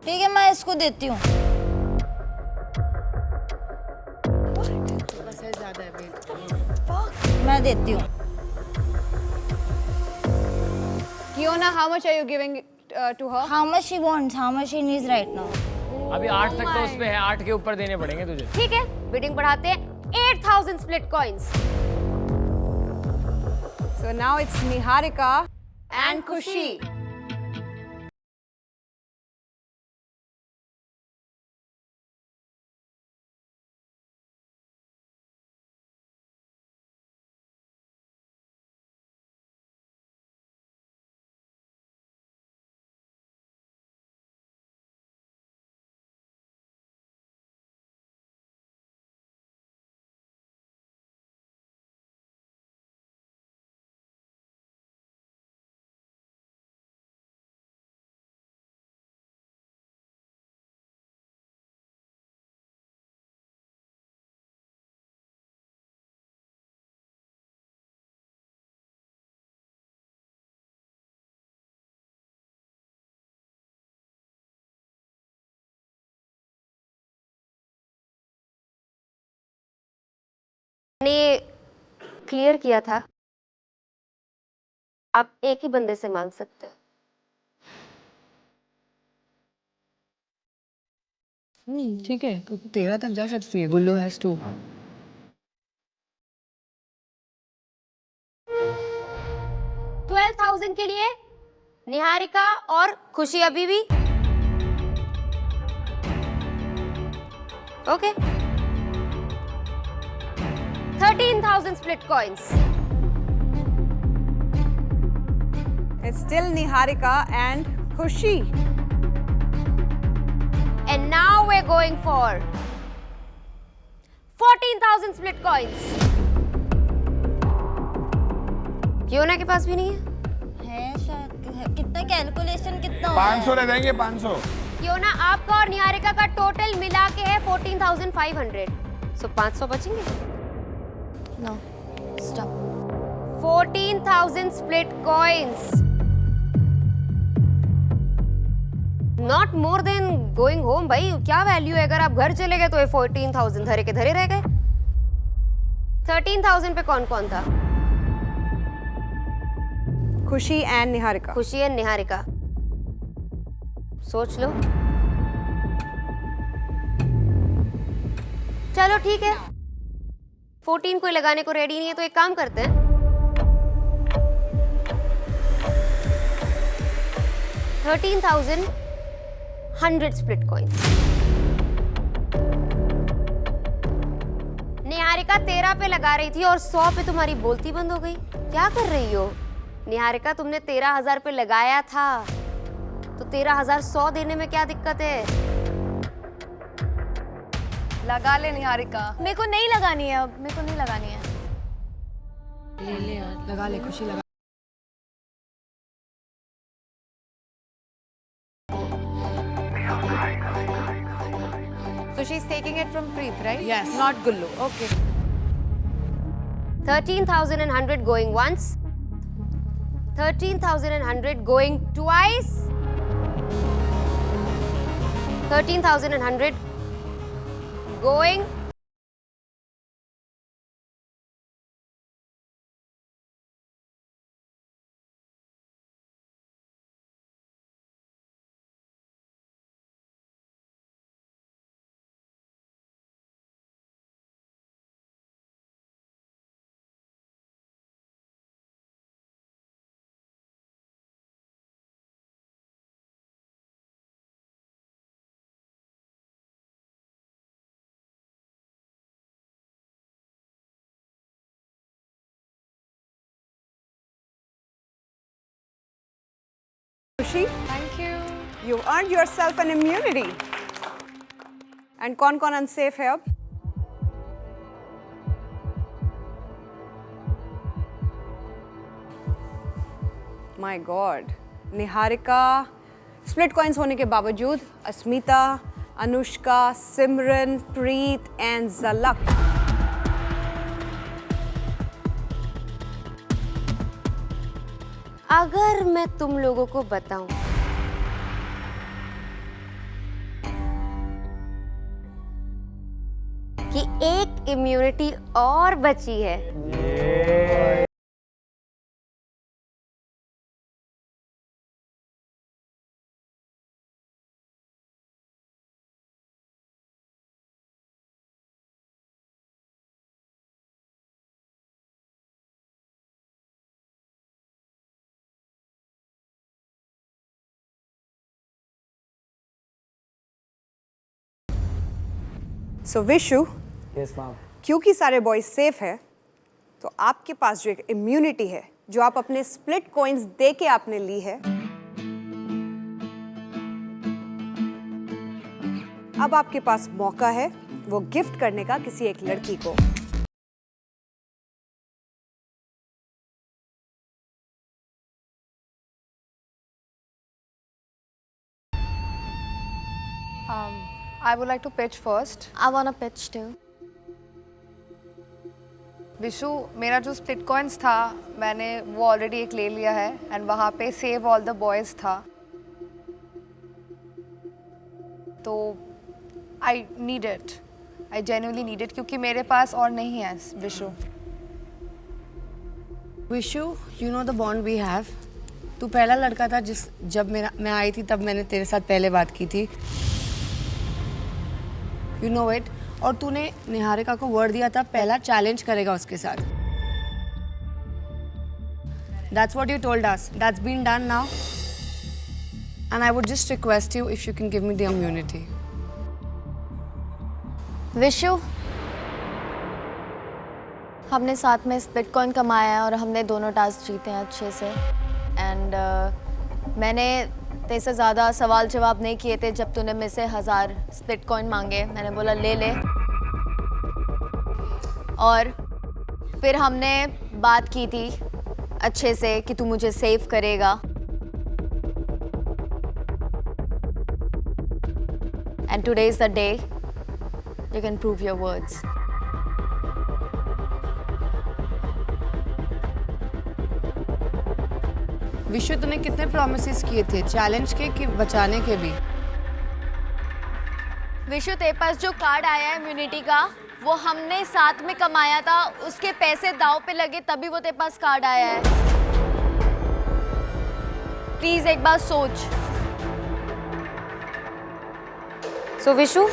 [SPEAKER 6] ठीक है मैं इसको देती हूँ. मैं देती हूँ.
[SPEAKER 15] Kiona, how much are you giving to her?
[SPEAKER 6] How much she wants, how much she needs right now.
[SPEAKER 3] अभी 8 तक तो उस पे है. 8 के ऊपर देने पड़ेंगे तुझे.
[SPEAKER 13] ठीक है बिडिंग बढ़ाते हैं. 8,000 split coins.
[SPEAKER 15] So now it's Niharika and Khushi.
[SPEAKER 13] मैंने क्लियर किया था आप एक ही बंदे से मांग सकते हो।
[SPEAKER 8] ठीक है, तो 13 तक जा सकती है। गुल्लू हैज टू।
[SPEAKER 13] 12,000 के लिए निहारिका और खुशी अभी भी okay. 13,000 split coins.
[SPEAKER 15] It's still Niharika and Khushi.
[SPEAKER 13] And now we're going for 14,000 split coins. योना के पास भी नहीं है
[SPEAKER 6] शायद। कितना कैलकुलेशन कितना हो
[SPEAKER 18] 500 ले देंगे 500।
[SPEAKER 13] योना आपका और निहारिका का टोटल मिला के है 14,500। सो 500 बचेंगे।
[SPEAKER 6] No stop.
[SPEAKER 13] 14,000 split coins. Not more than going home भाई। क्या वैल्यू है? अगर आप घर चले गए तो ये 14,000 धरे के धरे रह गए। 13,000 पे कौन कौन था?
[SPEAKER 15] खुशी एंड निहारिका।
[SPEAKER 13] खुशी एंड निहारिका। सोच लो। चलो ठीक है, 14 कोई लगाने को रेडी नहीं है तो एक काम करते हैं, 13,100 स्प्लिट कॉइंस। निहारिका 13 पे लगा रही थी और 100 पे तुम्हारी बोलती बंद हो गई। क्या कर रही हो निहारिका? तुमने 13,000 पे लगाया था तो 13,100 देने में क्या दिक्कत है?
[SPEAKER 6] लगा ले निहारिका। मेरे को नहीं लगानी है अब, मेरे को नहीं लगानी है।
[SPEAKER 8] ले ले यार, लगा ले खुशी, लगा।
[SPEAKER 7] So she's taking it from Preet, right?
[SPEAKER 8] Yes.
[SPEAKER 7] Not Gullu. Okay.
[SPEAKER 13] 13,100 going once, 13,100 going twice, 13,100 going
[SPEAKER 15] खुशी,
[SPEAKER 7] Thank you.
[SPEAKER 15] you earned yourself an immunity. And कौन अनसेफ है अब? My God, Niharika split coins होने के बावजूद अस्मिता, अनुष्का, सिमरन, प्रीत एंड झलक
[SPEAKER 13] अगर मैं तुम लोगों को बताऊं कि एक इम्यूनिटी और बची है,
[SPEAKER 15] सो विशु,
[SPEAKER 5] यस मैम,
[SPEAKER 15] क्योंकि सारे बॉयज सेफ है तो आपके पास जो एक इम्यूनिटी है जो आप अपने स्प्लिट कॉइंस दे के आपने ली है, अब आपके पास मौका है वो गिफ्ट करने का किसी एक लड़की को।
[SPEAKER 7] I would like to pitch first.
[SPEAKER 6] I wanna pitch too.
[SPEAKER 7] Vishu, मेरा जो स्प्लिट कॉइंस था मैंने वो ऑलरेडी एक ले लिया है एंड वहाँ पे सेव ऑल द बॉयज था, तो I need it, I genuinely need it, क्योंकि मेरे पास और नहीं है Vishu.
[SPEAKER 8] Vishu, you know the bond we have. तू पहला लड़का था जब मैं आई थी तब मैंने तेरे साथ पहले बात की थी. You know it. और तूने निहारिका को वर्ड दिया था पहला चैलेंज करेगा उसके साथ. That's what you told us. That's been done now. And I would just request you if you can give me the immunity.
[SPEAKER 6] Vishu, हमने साथ में स्प्लिट कॉइन कमाया है और हमने दोनों टास्क जीते हैं अच्छे से. एंड मैंने तेरे से ज़्यादा सवाल जवाब नहीं किए थे जब तूने मुझसे 1000 स्प्लिट कॉइन मांगे. मैंने बोला ले ले. और फिर हमने बात की थी अच्छे से कि तू मुझे सेव करेगा. And today is the day you can prove your words.
[SPEAKER 8] Vishu, तूने कितने प्रॉमिसेस किए थे, चैलेंज के कि बचाने के भी?
[SPEAKER 6] विशु, तेरे पास जो कार्ड आया है इम्यूनिटी का, वो हमने साथ में कमाया था. उसके पैसे दाव पे लगे तभी वो तेरे पास कार्ड आया है. प्लीज एक बार सोच.
[SPEAKER 13] सो विशु,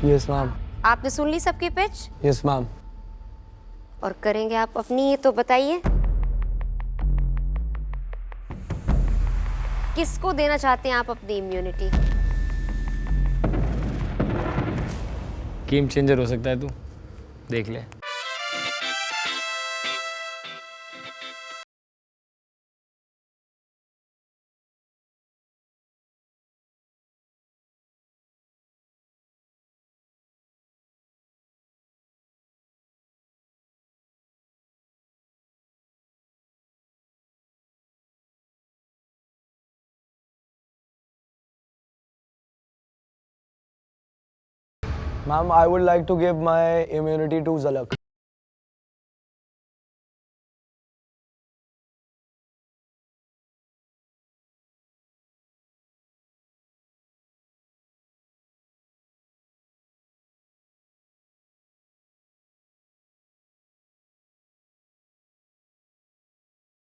[SPEAKER 5] यस मैम.
[SPEAKER 13] आपने सुन ली सबकी पिच?
[SPEAKER 5] Yes ma'am.
[SPEAKER 13] और करेंगे आप अपनी, ये तो बताइए किसको देना चाहते हैं आप अपनी इम्यूनिटी?
[SPEAKER 3] गेम चेंजर हो सकता है तू, देख ले.
[SPEAKER 5] Ma'am, I would like to give my immunity to Zalak.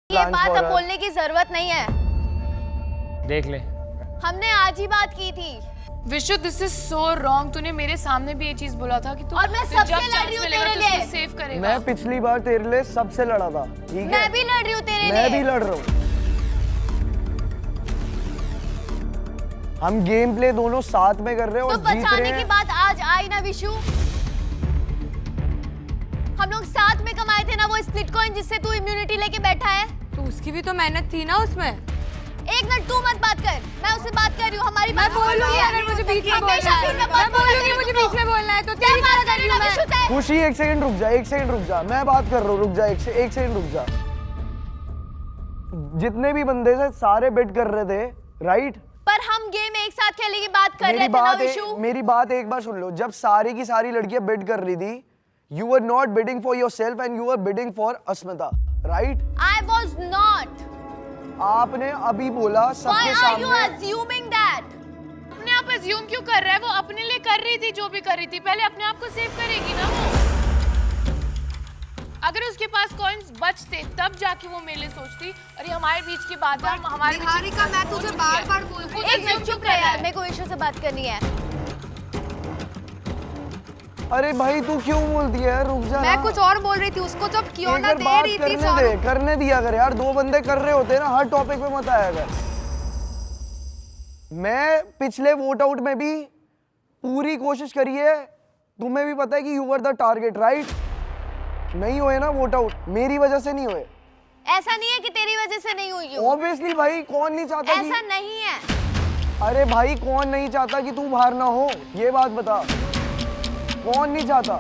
[SPEAKER 6] ये बात अब बोलने की जरूरत नहीं है.
[SPEAKER 3] देख ले.
[SPEAKER 6] हमने आज ही बात की थी.
[SPEAKER 1] Vishu, this is so wrong. तूने मेरे सामने भी ये चीज बोला था कि तू
[SPEAKER 6] और मैं सबसे लड़ रही हूँ तेरे लिए.
[SPEAKER 1] सेव करेगा.
[SPEAKER 5] मैं पिछली बार तेरे लिए सबसे लड़ा था, ठीक है?
[SPEAKER 6] मैं भी लड़ रही हूँ तेरे लिए.
[SPEAKER 5] मैं भी लड़ रहा हूँ. हम गेम प्ले दोनों साथ में कर रहे हैं और जीत रहे हैं.
[SPEAKER 6] तो बचाने की बात आज आई ना विशु. हम लोग साथ में कमाए थे ना वो स्प्लिट कॉइन जिससे तू इम्यूनिटी लेके बैठा है.
[SPEAKER 8] तो उसकी भी तो मेहनत थी ना उसमें.
[SPEAKER 6] एक मिनट, तू मत बात कर. मैं उससे बात कर रही हूँ. हमारी बात
[SPEAKER 8] बोलूंगी अगर मुझे बीच में बोलना है. मैं बोलूंगी मुझे बीच में बोलना है तो तेरी बात कर रही हूँ मैं.
[SPEAKER 5] खुशी, एक सेकंड रुक जा, एक सेकंड रुक जा. मैं बात कर रहा हूँ, रुक जा. एक सेकंड रुक जा. जितने भी बंदे से सारे बेट कर रहे थे, राइट?
[SPEAKER 6] पर हम गेम एक साथ खेलने की बात कर रहे थे ना विशु.
[SPEAKER 5] मेरी बात एक बार सुन लो. जब सारी की सारी लड़कियां बेट कर रही थी, you were not bidding for yourself and you were bidding for Asmita, right?
[SPEAKER 6] I was not.
[SPEAKER 5] आपने अभी बोला सबके सामने.
[SPEAKER 6] Why are you assuming that?
[SPEAKER 1] अपने आप अज्यूम क्यों कर रहा है? वो अपने लिए कर रही थी जो भी कर रही थी. पहले अपने आप को सेव करेगी ना वो. अगर उसके पास कॉइन्स बचते तब जाके वो मेरे लिए सोचती. और ये हमारे बीच की बात है. हमारे
[SPEAKER 6] निहारिका, मैं तुझे बार-बार बोलती हूँ. एक मिनट चुप रह यार. मेरे को विशु से बात करनी है.
[SPEAKER 5] अरे भाई तू क्यों बोलती है? रुक जा.
[SPEAKER 6] मैं कुछ और बोल रही थी. उसको जब क्यों ना दे रही थी.
[SPEAKER 5] करने दिया कर यार. दो बंदे कर रहे होते ना, हर टॉपिक पे मत आया कर. मैं पिछले वोट आउट में भी पूरी कोशिश करी है. तुम्हें भी पता है कि you were the target, right? नहीं हुए ना वोट आउट, मेरी वजह से नहीं हुए.
[SPEAKER 6] ऐसा नहीं है कि तेरी वजह से नहीं हुई.
[SPEAKER 5] ऑब्वियसली भाई, कौन नहीं चाहता
[SPEAKER 6] ऐसा नहीं है.
[SPEAKER 5] अरे भाई, कौन नहीं चाहता कि तू बाहर ना हो? ये बात बता. कौन नहीं चाहता?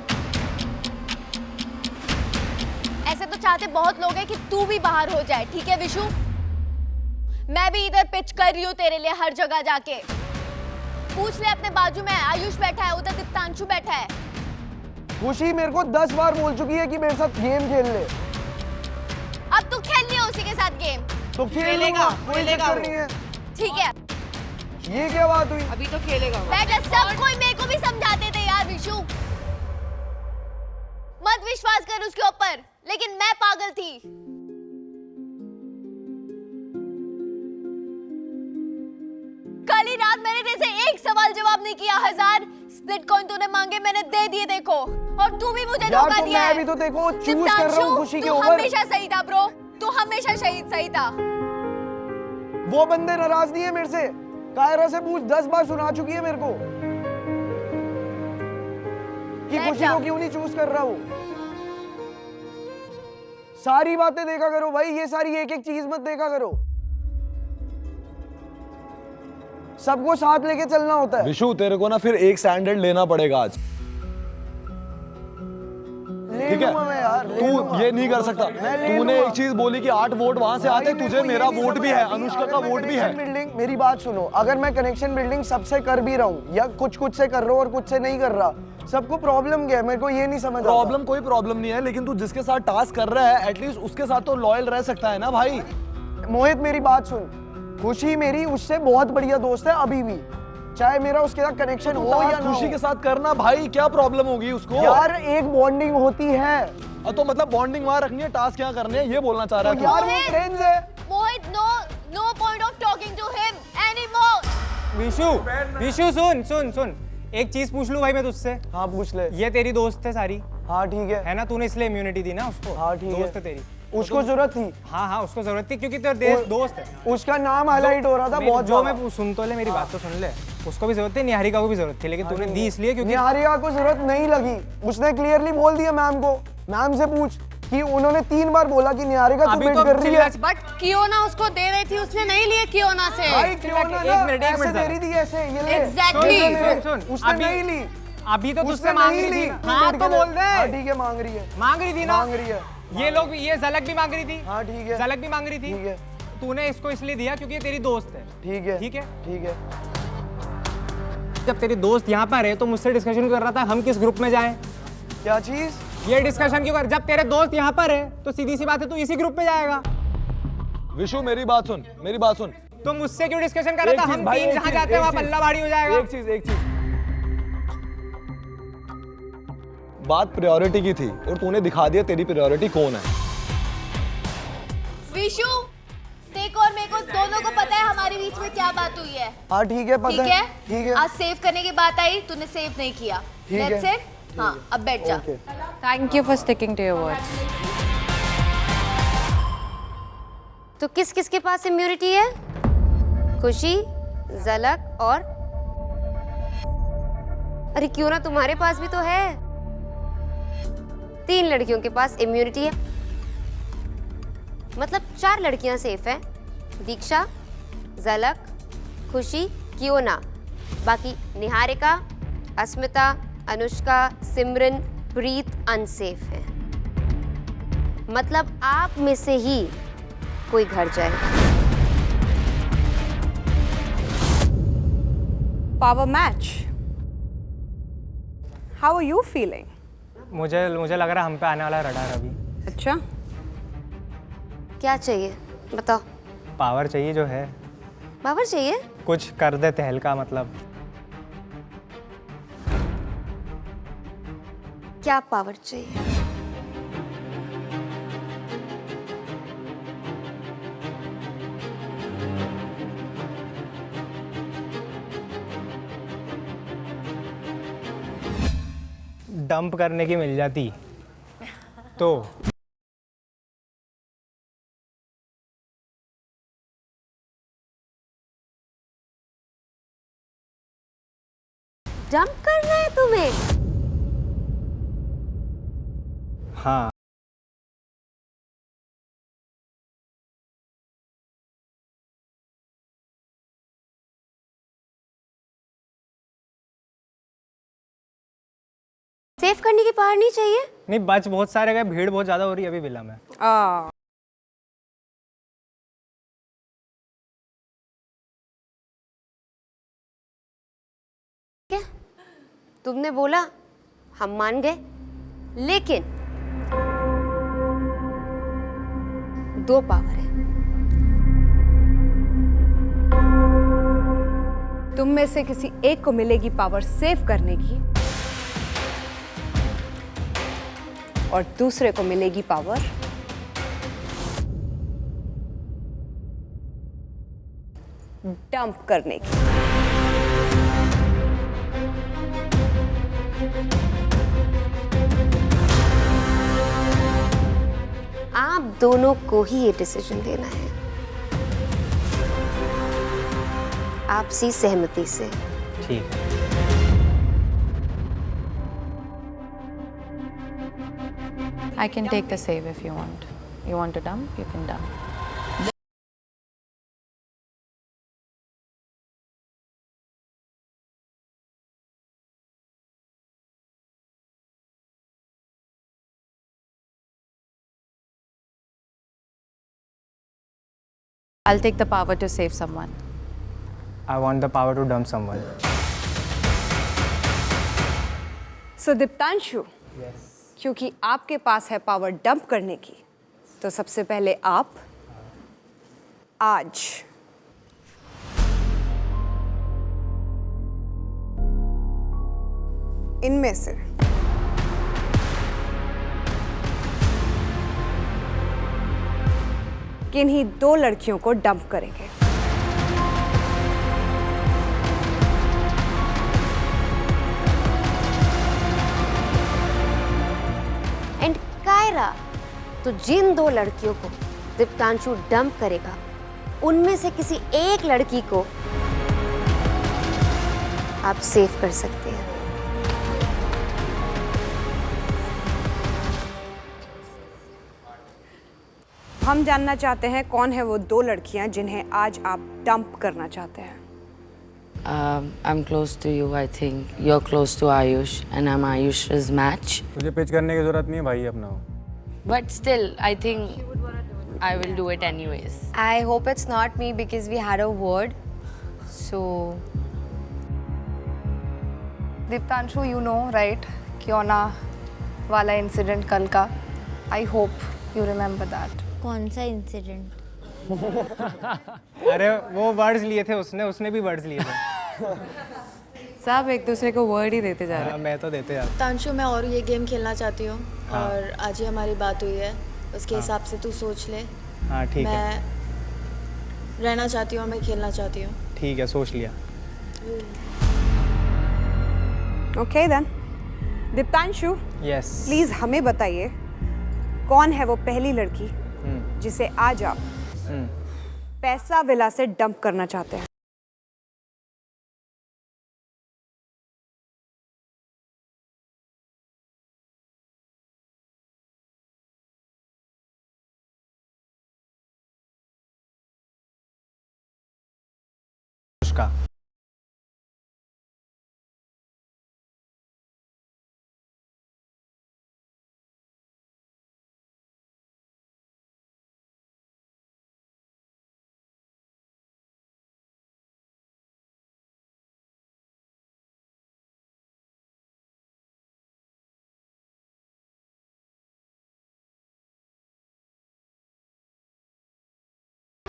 [SPEAKER 6] ऐसे तो चाहते बहुत लोग हैं कि तू भी बाहर हो जाए. ठीक है विशु, मैं भी इधर पिच कर रही हूँ तेरे लिए हर जगह जाके. पूछ ले अपने बाजू में आयुष बैठा है, उधर दीप्तांशु बैठा है.
[SPEAKER 5] खुशी मेरे को 10 बार बोल चुकी है कि मेरे साथ गेम खेल ले.
[SPEAKER 6] अब तू खेल लिया उसी के साथ गेम.
[SPEAKER 5] तो खेलेगा, कोई चक्कर नहीं है.
[SPEAKER 6] ठीक है.
[SPEAKER 5] ये क्या बात हुई?
[SPEAKER 8] अभी तो खेलेगा.
[SPEAKER 6] बेटा सब कोई मेरे को भी समझाते थे यार विशु. मत विश्वास कर उसके ऊपर. लेकिन मैं पागल थी. सवाल जवाब नहीं किया। 1000 स्प्लिट कॉइन तूने मांगे, मैंने दे दिए देखो। और तू भी मुझे धोखा दिया है।
[SPEAKER 5] मैं भी तो देखो चूज कर रहा हूँ खुशी के ऊपर।
[SPEAKER 6] तू हमेशा सही था ब्रो, तू हमेशा सही था।
[SPEAKER 5] वो बंदे नाराज नहीं है मेरे से। कायरा से पूछ, 10 बार सुना चुकी है मेरे को कि खुशी को क्यों नहीं चूज कर रहा हूँ। सारी बातें देखा करो भाई, ये सारी एक एक चीज मत देखा करो। सबको साथ लेके चलना होता है।
[SPEAKER 14] विशु तेरे को ना फिर एक स्टैंडर्ड लेना पड़ेगा आज, ठीक है? तू ये नहीं कर सकता। तूने एक चीज बोली कि 8 वोट वहां से आते, तुझे मेरा वोट भी है, अनुष्का का वोट भी है।
[SPEAKER 5] बिल्डिंग, मेरी बात सुनो, अगर मैं कनेक्शन बिल्डिंग सबसे कर भी रहा हूँ या कुछ से कर रहा हूँ और कुछ से नहीं कर रहा, सबको प्रॉब्लम क्या है? मेरे को ये नहीं समझ।
[SPEAKER 14] प्रॉब्लम कोई प्रॉब्लम नहीं है, लेकिन तू जिसके साथ टास्क कर रहा है एटलीस्ट उसके साथ तो लॉयल रह सकता है ना भाई।
[SPEAKER 5] मोहित मेरी बात सुन, खुशी मेरी उससे बहुत बढ़िया दोस्त है अभी भी, चाहे मेरा उसके साथ कनेक्शन हो या ना।
[SPEAKER 14] खुशी के साथ करना भाई, क्या प्रॉब्लम होगी उसको?
[SPEAKER 5] यार एक बॉन्डिंग होती है।
[SPEAKER 14] तो मतलब बॉन्डिंग वहां रखनी है, टास्क यहाँ करने हैं, ये बोलना चाह रहा है?
[SPEAKER 5] यार वो फ्रेंड्स है।
[SPEAKER 6] Mohit, no point of talking to him anymore.
[SPEAKER 2] Vishu सुन एक चीज पूछ लूं भाई मैं तुझसे?
[SPEAKER 5] हाँ पूछ ले।
[SPEAKER 2] ये तेरी दोस्त है सारी?
[SPEAKER 5] हाँ ठीक है
[SPEAKER 2] ना, तूने इसलिए इम्यूनिटी दी ना उसको?
[SPEAKER 5] हाँ ठीक है,
[SPEAKER 2] दोस्त है तेरी,
[SPEAKER 5] उसको जरूरत थी।
[SPEAKER 2] हाँ उसको जरूरत थी क्योंकि तेरा दोस्त है।
[SPEAKER 5] उसका नाम हाईलाइट हो रहा था बहुत।
[SPEAKER 2] जो मैं सुन तो ले, मेरी बात तो सुन ले। उसको भी जरूरत थी, निहारिका को भी जरूरत थी, लेकिन तूने दी इसलिए क्योंकि
[SPEAKER 5] निहारिका को जरूरत नहीं लगी। उसने क्लियरली बोल दिया मैम को, मैम से पूछ कि उन्होंने 3 बार बोला कि निहारिका तू वेट कर रही है।
[SPEAKER 9] बट कियोना उसको दे रही थी, उसने नहीं लिए कियोना से।
[SPEAKER 5] भाई कियोना ऐसे दे रही थी, ऐसे ये ले।
[SPEAKER 9] एग्जैक्टली
[SPEAKER 2] सुन
[SPEAKER 5] उसने नहीं ली।
[SPEAKER 2] अभी तो तुझसे मांग रही थी। हाँ तो बोल दे।
[SPEAKER 5] हाँ ठीक है, मांग रही है।
[SPEAKER 2] मांग रही थी ना?
[SPEAKER 5] मांग रही है।
[SPEAKER 2] ये लोग, ये झलक भी मांग रही थी।
[SPEAKER 5] हाँ ठीक है,
[SPEAKER 2] झलक भी मांग रही थी।
[SPEAKER 5] ठीक है,
[SPEAKER 2] तूने इसको इसलिए दिया क्योंकि ये तेरी दोस्त है।
[SPEAKER 5] ठीक है,
[SPEAKER 2] ठीक है,
[SPEAKER 5] ठीक है।
[SPEAKER 2] जब तेरी दोस्त यहाँ पर है तो मुझसे डिस्कशन कर रहा था हम किस ग्रुप में जाएं।
[SPEAKER 5] क्या चीज?
[SPEAKER 2] ये डिस्कशन क्यों कर? जब तेरे दोस्त यहाँ पर है तो सीधी सी बात है तू इसी ग्रुप में जाएगा।
[SPEAKER 14] विशु मेरी बात सुन, मेरी बात सुन।
[SPEAKER 2] तो मुझसे क्यों डिस्कशन कर रहा था? हम 3 जहाँ जाते हैं वहाँ पल्ला भारी हो जाएगा।
[SPEAKER 14] एक चीज बात प्रायोरिटी की थी और तूने दिखा दिया तेरी प्रायोरिटी कौन है।
[SPEAKER 6] विशु, देखो और मेरे को दोनों को पता है हमारे बीच में क्या बात हुई है।
[SPEAKER 5] हाँ ठीक है, पता है। ठीक है।
[SPEAKER 6] आज सेव करने की बात आई, तूने सेव नहीं किया। That's it? हाँ, अब बैठ जा।
[SPEAKER 17] Thank you for sticking to your words.
[SPEAKER 13] तो किस किस के पास इम्यूनिटी है? खुशी, झलक और अरे क्यों ना तुम्हारे पास भी तो है। 3 लड़कियों के पास इम्यूनिटी है, मतलब 4 लड़कियां सेफ हैं। दीक्षा, झलक, खुशी, कियोना। बाकी निहारिका, अस्मिता, अनुष्का, सिमरन, प्रीत अनसेफ है। मतलब आप में से ही कोई घर जाए।
[SPEAKER 15] Power match, how are you feeling?
[SPEAKER 2] मुझे लग रहा है हम पे आने वाला रडार अभी।
[SPEAKER 15] अच्छा,
[SPEAKER 13] क्या चाहिए बताओ?
[SPEAKER 2] पावर चाहिए जो है।
[SPEAKER 13] पावर चाहिए?
[SPEAKER 2] कुछ कर दे तहलका, मतलब
[SPEAKER 13] क्या पावर चाहिए?
[SPEAKER 2] डंप करने की मिल जाती तो।
[SPEAKER 13] जंप करना है तुम्हें?
[SPEAKER 2] हाँ।
[SPEAKER 13] सेव करने की पावर नहीं चाहिए?
[SPEAKER 2] नहीं, बच बहुत सारे गए, भीड़ बहुत ज्यादा हो रही है अभी विला में।
[SPEAKER 13] क्या तुमने बोला, हम मान गए, लेकिन 2 पावर है।
[SPEAKER 15] तुम में से किसी एक को मिलेगी पावर सेव करने की और दूसरे को मिलेगी पावर डंप करने की।
[SPEAKER 13] आप दोनों को ही ये डिसीजन लेना है, आपसी सहमति से।
[SPEAKER 2] ठीक है।
[SPEAKER 17] I can take the save if you want. You want to dump? You can dump. I'll take the power to save someone.
[SPEAKER 2] I want the power to dump someone.
[SPEAKER 15] सो दीप्तांशु, क्योंकि आपके पास है पावर डंप करने की, तो सबसे पहले आप आज इनमें से किन्हीं 2 लड़कियों को डंप करेंगे।
[SPEAKER 13] एंड कायरा, तो जिन 2 लड़कियों को दीप्तांशु डंप करेगा, उनमें से किसी एक लड़की को आप सेव कर सकते हैं।
[SPEAKER 15] हम जानना चाहते हैं कौन है वो 2 लड़कियां जिन्हें आज आप डंप करना चाहते हैं।
[SPEAKER 17] I'm close to you, I think. You're close to Ayush, and I'm Ayush's match.
[SPEAKER 2] तुझे पिच करने की जरूरत नहीं है भाई अपना।
[SPEAKER 17] But still, I think I will do it anyways.
[SPEAKER 9] I hope it's not me because we had a word. So,
[SPEAKER 6] Diptanshu, you know, right? क्योना वाला incident कल का. I hope you remember that.
[SPEAKER 16] कौन सा इंसिडेंट?
[SPEAKER 2] अरे वो वर्ड्स लिए थे उसने भी वर्ड्स लिए थे।
[SPEAKER 8] सब एक दूसरे को वर्ड ही देते जा रहे हैं।
[SPEAKER 2] मैं तो देते यार।
[SPEAKER 18] तांशु, मैं और ये गेम खेलना चाहती हूँ।
[SPEAKER 2] हाँ।
[SPEAKER 18] और आज ही हमारी बात हुई है, उसके हिसाब से तू सोच ले।
[SPEAKER 2] हाँ ठीक है।
[SPEAKER 18] मैं रहना चाहती हूँ, मैं खेलना चाहती हूँ।
[SPEAKER 2] ठीक है, सोच लिया।
[SPEAKER 15] Okay then, Diptanshu,
[SPEAKER 2] yes,
[SPEAKER 15] please हमें बताइए कौन है वो पहली लड़की जिसे आज आप पैसा विला से डंप करना चाहते हैं।
[SPEAKER 2] उसका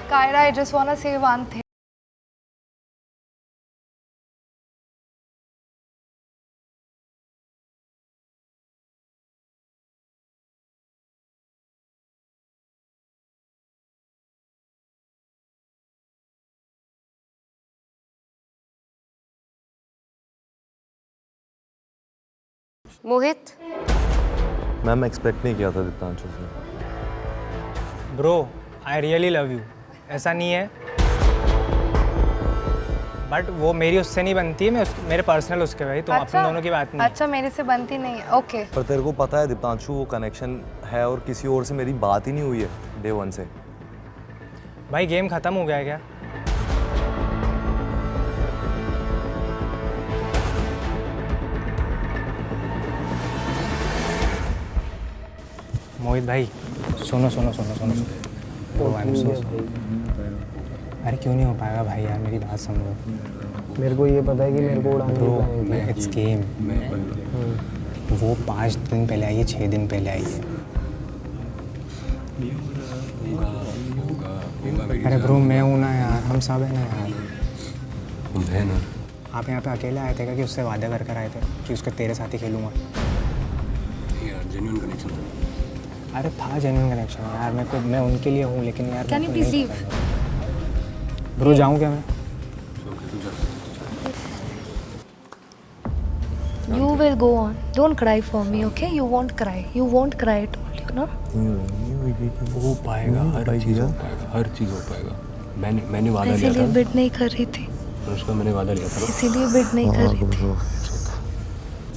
[SPEAKER 6] Kyra, I just want to say one thing.
[SPEAKER 13] Mohit,
[SPEAKER 14] ma'am expect नहीं किया था दीप्तांशु से।
[SPEAKER 2] Bro, I really love you. ऐसा नहीं है, बट वो मेरी उससे नहीं बनती है, मेरे पर्सनल उसके भाई, तो अपन दोनों की बात नहीं।
[SPEAKER 6] अच्छा, मेरे से बनती नहीं है, ओके।
[SPEAKER 14] पर तेरे को पता है दीप्तांशु, वो कनेक्शन है और किसी और से मेरी बात ही नहीं हुई है डे 1 से।
[SPEAKER 2] भाई गेम खत्म हो गया है क्या? मोहित भाई, सुनो। अरे क्यों नहीं हो पाएगा भाई यार, मेरी बात समझो।
[SPEAKER 5] मेरे को ये पता है कि मेरे को उड़ाने
[SPEAKER 2] इट्स गेम। वो 5 दिन पहले आई है, 6 दिन पहले आई है। अरे ब्रो, मैं हूँ ना यार, हम सब है ना यार।
[SPEAKER 11] है ना।
[SPEAKER 2] आप यहाँ पे अकेले आए थे क्या कि उससे वादा कर कर आए थे कि उसके तेरे साथ ही खेलूँगा?
[SPEAKER 11] यार जेन्युइन कनेक्शन था।
[SPEAKER 2] अरे था जेन्युइन कनेक्शन यार, मैं उनके लिए हूँ, लेकिन यार
[SPEAKER 6] Can you please leave?
[SPEAKER 2] Bro, जाऊँ क्या मैं?
[SPEAKER 19] You will go on. Don't cry for me, okay? You won't cry. You won't cry, I told you, ना?
[SPEAKER 11] हो पाएगा, हर चीज़ हो पाएगा, हर चीज़ हो पाएगा। मैंने वादा लिया था।
[SPEAKER 19] इसीलिए बिड नहीं कर रही थी।
[SPEAKER 11] अनुष्का मैंने वादा लिया था ना।
[SPEAKER 19] इसीलिए बिड नहीं कर रही थी।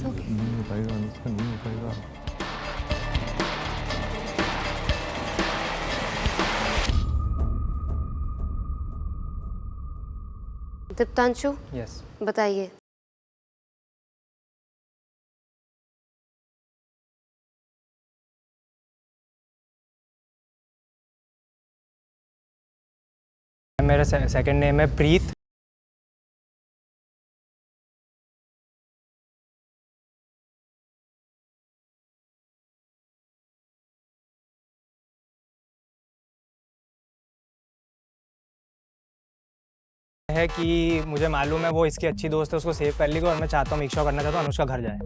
[SPEAKER 14] नहीं हो पाएगा अनुष्का, नहीं हो पाएगा।
[SPEAKER 13] दीप्तांशु,
[SPEAKER 2] यस,
[SPEAKER 13] बताइए।
[SPEAKER 2] मेरा सेकंड नेम है प्रीत। है कि मुझे मालूम है वो इसकी अच्छी दोस्त है, उसको सेव कर लेगी और मैं चाहता हूँ, इच्छा करना चाहता हूँ अनुष्का घर जाए।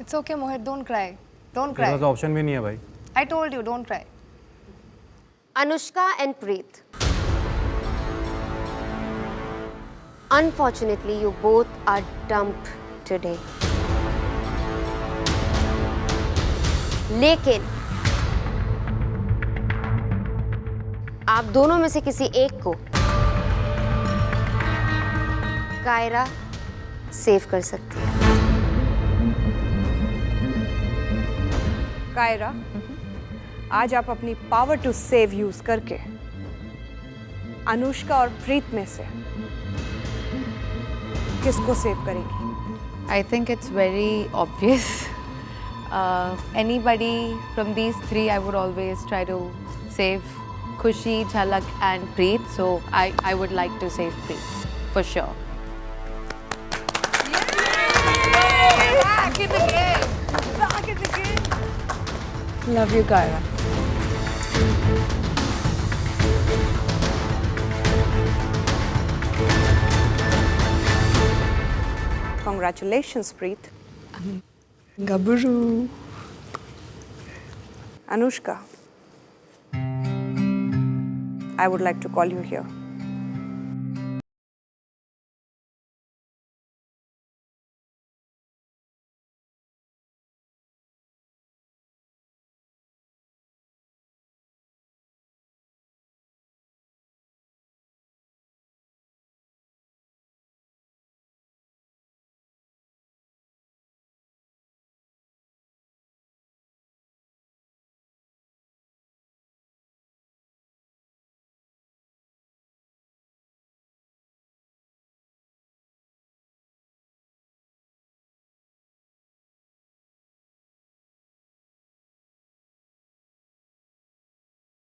[SPEAKER 6] It's okay, Mohit. Don't cry. Don't cry.
[SPEAKER 2] Option भी नहीं है भाई।
[SPEAKER 6] I told you, don't cry.
[SPEAKER 13] Anushka and Preet. Unfortunately, you both are dumped today. लेकिन आप दोनों में से किसी एक को कायरा सेव कर सकती है।
[SPEAKER 15] कायरा, आज आप अपनी पावर टू सेव यूज करके अनुष्का और प्रीत में से किसको सेव करेगी?
[SPEAKER 7] I think it's very obvious. Anybody from these three, I would always try to save Khushi, Jhalak, and Preet. So I would like to save Preet for sure.
[SPEAKER 6] Back in the game. Back in the game.
[SPEAKER 15] Love you, Kaira. Congratulations, Preet.
[SPEAKER 8] Gabru.
[SPEAKER 15] Anushka, I would like to call you here.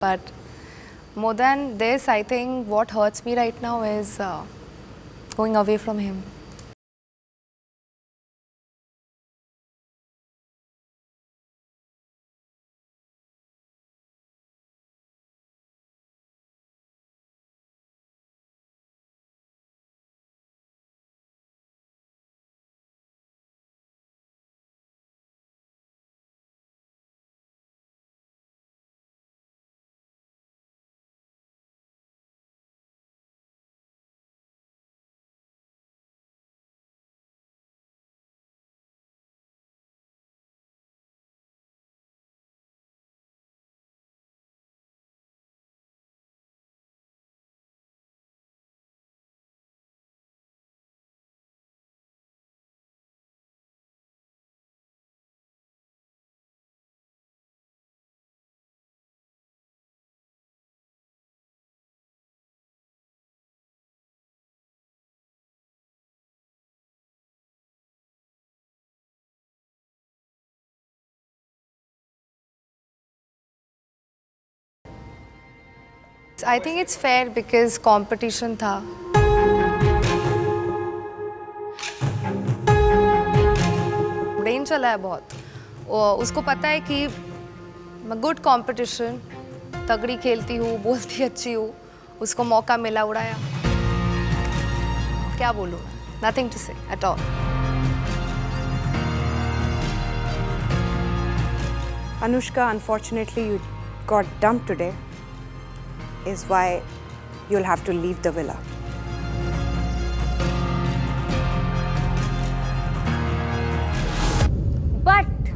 [SPEAKER 6] But more than this, I think what hurts me right now is going away from him. I think it's fair because competition था. Brain चला है बहुत. उसको पता है कि मैं good competition, तगड़ी खेलती हूँ, बोलती अच्छी हूँ. उसको मौका मिला, उड़ाया. क्या बोलूँ? Nothing to say at all.
[SPEAKER 15] Anushka, unfortunately, you got dumped today, is why you'll have to leave the villa.
[SPEAKER 13] But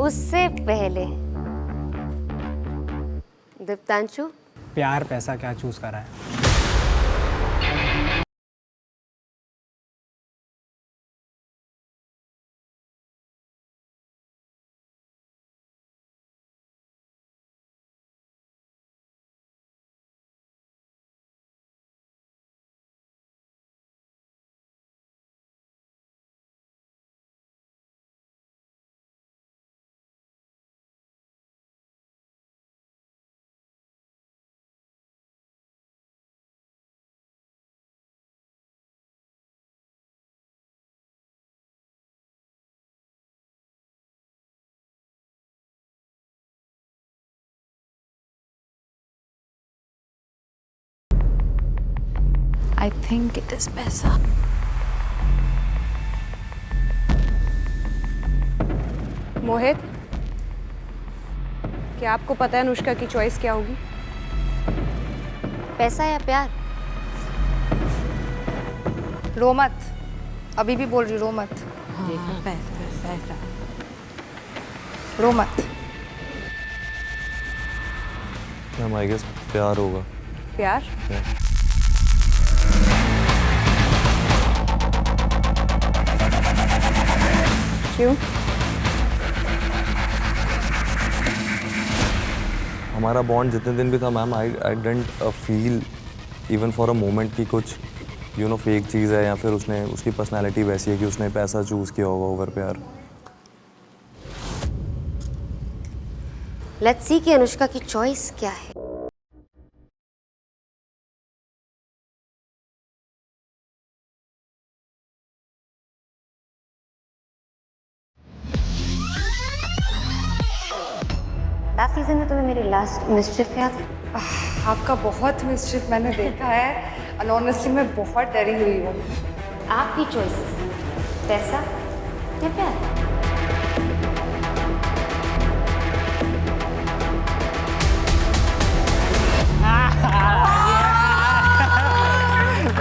[SPEAKER 13] उससे पहले दीप्तांशु,
[SPEAKER 2] प्यार पैसा क्या चूज करा है?
[SPEAKER 19] I think it is पैसा.
[SPEAKER 15] मोहित, क्या आपको पता है अनुष्का की चॉइस क्या होगी?
[SPEAKER 13] पैसा या प्यार?
[SPEAKER 6] रो मत, अभी भी बोल रही रो मत.
[SPEAKER 19] हाँ, पैसा.
[SPEAKER 6] रो मत.
[SPEAKER 14] आई गेस प्यार होगा.
[SPEAKER 15] प्यार? क्यों?
[SPEAKER 14] हमारा बॉन्ड जितने दिन भी था ma'am, I didn't feel even for a moment कि कुछ फेक चीज़ है या फिर उसकी पर्सनालिटी वैसी है कि उसने पैसा चूज़ किया होगा ओवर प्यार.
[SPEAKER 13] लेट्स सी कि अनुष्का की चॉइस क्या है. लास्ट सीजन में तुम्हें मेरी लास्ट मिस्चिफ याद है?
[SPEAKER 6] आपका बहुत मिस्चिफ मैंने देखा है. और ऑनेस्टली मैं बहुत डरी हुई हूँ.
[SPEAKER 13] आपकी चॉइसेस, पैसा या प्यार?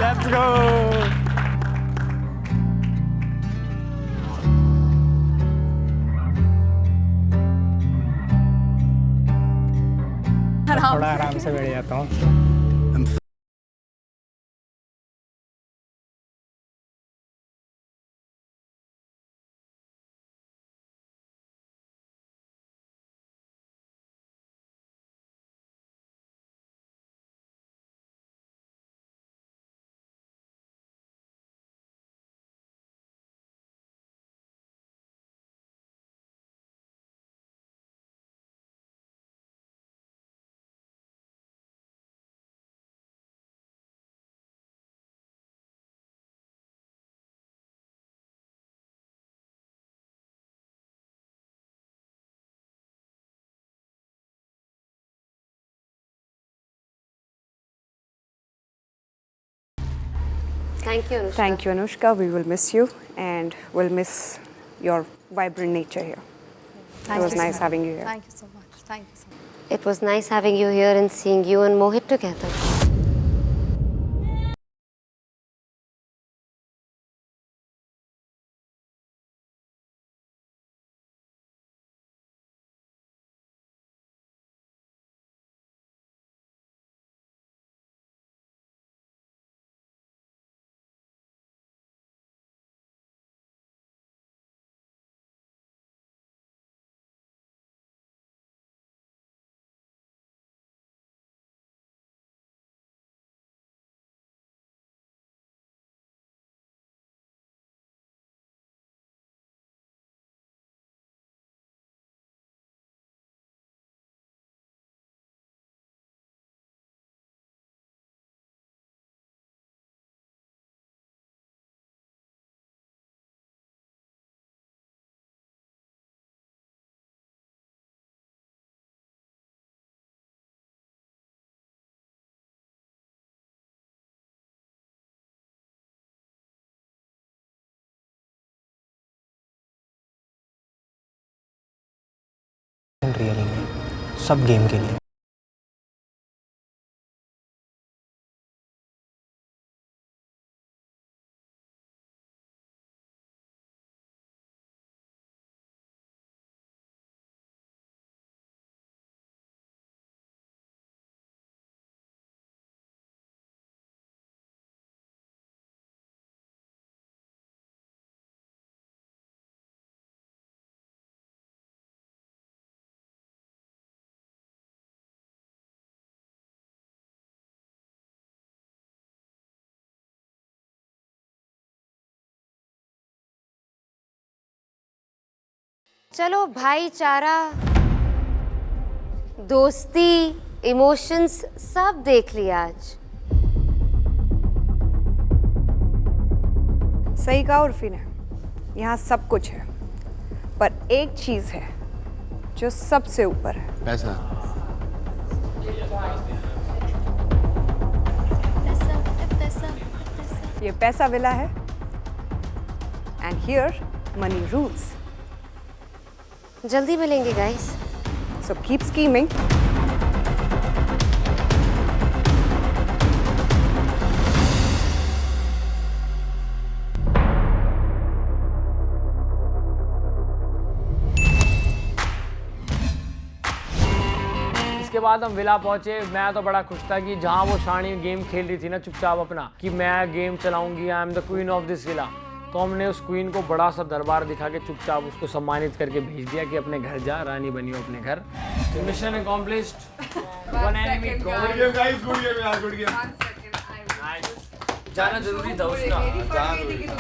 [SPEAKER 2] Let's go. थोड़ा आराम से बैठ जाता हूँ.
[SPEAKER 13] Thank you, Anushka.
[SPEAKER 15] Thank you, Anushka. We will miss you and we'll miss your vibrant nature here. It was nice having you here.
[SPEAKER 6] Thank you so much. Thank you so much.
[SPEAKER 13] It was nice having you here and seeing you and Mohit together.
[SPEAKER 20] Really नहीं, सब game के लिए।
[SPEAKER 13] चलो भाईचारा, दोस्ती, emotions सब देख लिया आज।
[SPEAKER 15] सही कहा उर्फी ने, यहाँ सब कुछ है, पर एक चीज है जो सबसे ऊपर है।
[SPEAKER 21] पैसा।
[SPEAKER 15] ये पैसा विला है, एंड हियर मनी रूल्स।
[SPEAKER 13] जल्दी मिलेंगे गाइस।
[SPEAKER 15] So keep scheming.
[SPEAKER 3] इसके बाद हम विला पहुंचे। मैं तो बड़ा खुश था कि जहां वो शानी गेम खेल रही थी ना चुपचाप अपना, कि मैं गेम चलाऊंगी, I am the queen of this villa, तो हमने उस क्वीन को बड़ा सा दरबार दिखा के चुपचाप उसको सम्मानित करके भेज दिया कि अपने घर जा, रानी बनी हो अपने घर। Mission accomplished, one enemy gone. Good game. जाना जरूरी था उसका।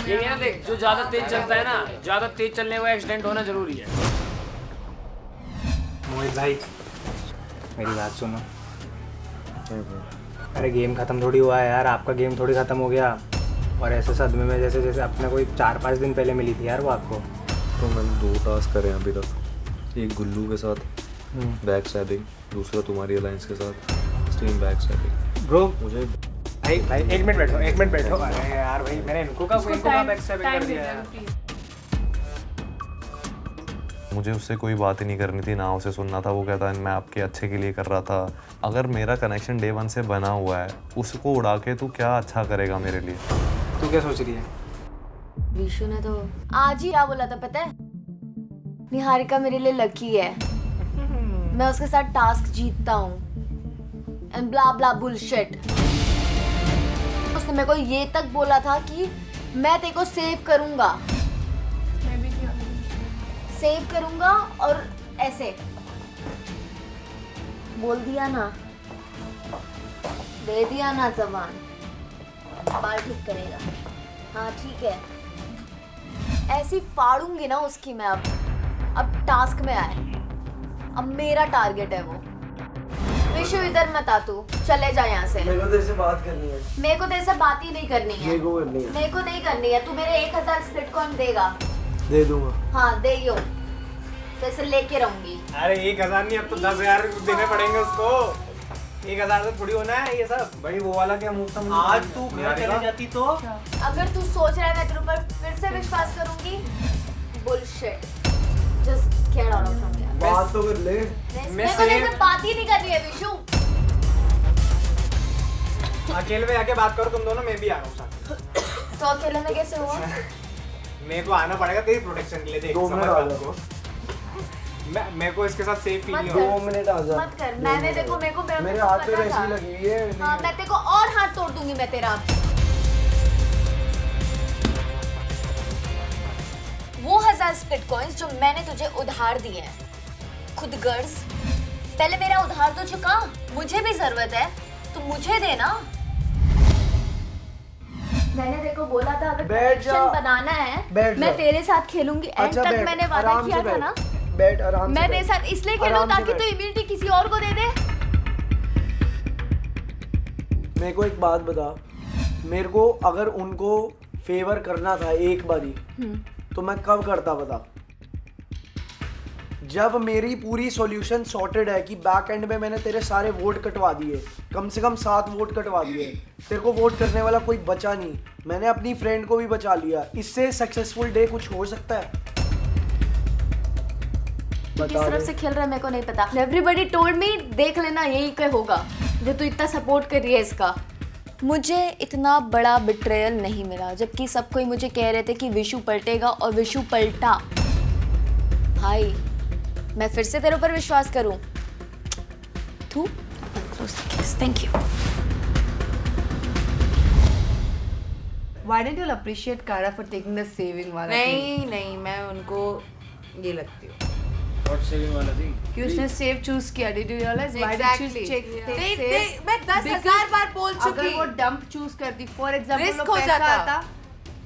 [SPEAKER 3] ये ना देख, जो ज्यादा तेज चलता है ना, ज्यादा तेज चलने का एक्सीडेंट होना जरूरी है।
[SPEAKER 20] मोहित भाई मेरी बात सुनो। अरे गेम खत्म थोड़ी हुआ है यार, आपका गेम थोड़ी खत्म हो गया, और ऐसे सदमे में जैसे जैसे अपने कोई 4-5 दिन पहले मिली थी यार वो आपको।
[SPEAKER 10] तो मैंने 2 टास्क करे अभी तक, एक गुल्लू के साथ बैक स्टैबिंग, दूसरा तुम्हारी अलायंस के साथ स्ट्रीम बैक स्टैबिंग।
[SPEAKER 20] ब्रो
[SPEAKER 10] मुझे
[SPEAKER 20] भाई 1 मिनट बैठो। अरे यार भाई मैंने इनको का बैक स्टैबिंग कर दिया यार।
[SPEAKER 14] मुझे उससे कोई बात ही नहीं करनी थी, ना उसे सुनना था। वो कहता है मैं आपके अच्छे के लिए कर रहा था। अगर मेरा कनेक्शन डे 1 से बना हुआ है, उसको उड़ा के तू क्या अच्छा करेगा मेरे लिए?
[SPEAKER 20] तू क्या सोच रही है?
[SPEAKER 18] विशु ने तो आज ही क्या बोला था पता है? निहारिका मेरे लिए लकी है, मैं उसके साथ टास्क जीतता हूँ, एंड ब्ला ब्ला बुलशिट। उसने मेरे को ये तक बोला था कि मैं तेरे को सेव करूंगा, सेव करूंगा, और ऐसे बोल दिया ना, दे दिया ना जबान, बाल ठीक करेगा। हाँ ठीक है, ऐसी फाड़ूंगी ना उसकी मैं। अब टास्क में आए, अब मेरा टारगेट है वो। विशु इधर मत आ, तू चले जा यहाँ से।
[SPEAKER 5] मेरे को तेरे से बात करनी है।
[SPEAKER 18] मेरे को तेरे से बात ही नहीं करनी है।
[SPEAKER 5] मेरे को करनी है।
[SPEAKER 18] मेरे को नहीं करनी है। तू मेरे 1000 स्प्लिट कॉइन देगा?
[SPEAKER 5] दे दूंगा।
[SPEAKER 18] हाँ दे यो, जैसे लेके रहूंगी।
[SPEAKER 20] अरे 1000 नहीं, अब तो 10,000 देने पड़ेंगे उसको। 1000 से थोड़ी होना है ये सब। भाई वो वाला क्या मुफ्त में आज तू घर चली जाती तो?
[SPEAKER 18] अगर तू सोच रहा है मैं तेरे ऊपर फिर से विश्वास करूंगी, bullshit. Just get out from here.
[SPEAKER 5] बात तो कर ले।
[SPEAKER 18] मेरे को तेरे से बात ही नहीं करनी है विशु।
[SPEAKER 20] अकेले में आके बात करो तुम दोनों, मैं भी आ रहा हूँ साथ।
[SPEAKER 18] तो अकेले में कैसे हुआ?
[SPEAKER 20] मेरे को आना पड़ेगा तेरी प्रोटेक्शन के लिए। देख
[SPEAKER 5] 2 मिनट आ जाओ।
[SPEAKER 20] मेरे को इसके साथ सेफ फील नहीं
[SPEAKER 18] मत कर।
[SPEAKER 20] हो
[SPEAKER 5] 2 मिनट आ जा।
[SPEAKER 18] मत कर। मैंने देखो, मेरे को
[SPEAKER 5] मेरे हाथ पे वैसी लगी हुई है।
[SPEAKER 18] हाँ मैं तेरे को और हाथ तोड़ दूंगी मैं तेरा। वो 1000 स्प्लिट कॉइंस जो मैंने तुझे उधार दिए हैं, खुद गर्ज पहले मेरा उधार तो चुका। मुझे भी जरूरत है तो मुझे देना। मैंने देखो बोला था अगर कनेक्शन बनाना है मैं तेरे साथ खेलूंगी। एंड तक मैंने वादा किया था ना।
[SPEAKER 5] बैठ आराम से।
[SPEAKER 18] मैं तेरे साथ इसलिए खेलूं ताकि तू इम्यूनिटी किसी और को दे दे।
[SPEAKER 5] मेरे को एक बात बता, मेरे को अगर उनको फेवर करना था एक बारी तो मैं कब करता बता? जब मेरी पूरी सॉल्यूशन सॉर्टेड है कि बैक एंड में मैंने तेरे सारे वोट कटवा दिए, कम से कम 7 वोट कटवा दिए, तेरे को वोट करने वाला कोई बचा नहीं, मैंने अपनी फ्रेंड को भी बचा लिया। इससे सक्सेसफुल डे कुछ हो सकता है?
[SPEAKER 18] किस तरफ से खेल रहा है मेरे को नहीं पता। एवरीबडी टोल्ड मी देख लेना यही के होगा जो तू इतना सपोर्ट कर रही है इसका। मुझे इतना बड़ा बिट्रेयल नहीं मिला, जबकि सब कोई मुझे कह रहे थे कि विशु पलटेगा और विशु पलटा। भाई मैं फिर से तेरे ऊपर विश्वास करूं? तू thank you.
[SPEAKER 8] Why didn't you appreciate Kara for taking the saving वाला?
[SPEAKER 7] नहीं मैं उनको ये लगती हूँ
[SPEAKER 3] What saving वाला थी?
[SPEAKER 8] कि उसने सेव चूज किया। Did you realize why did she take
[SPEAKER 7] मैं 10,000 बार बोल चुकी।
[SPEAKER 8] अगर वो डंप चूज करती, फॉर एग्जांपल
[SPEAKER 7] रिस्क
[SPEAKER 8] वो
[SPEAKER 7] हो
[SPEAKER 8] पैसा
[SPEAKER 7] जाता
[SPEAKER 8] आता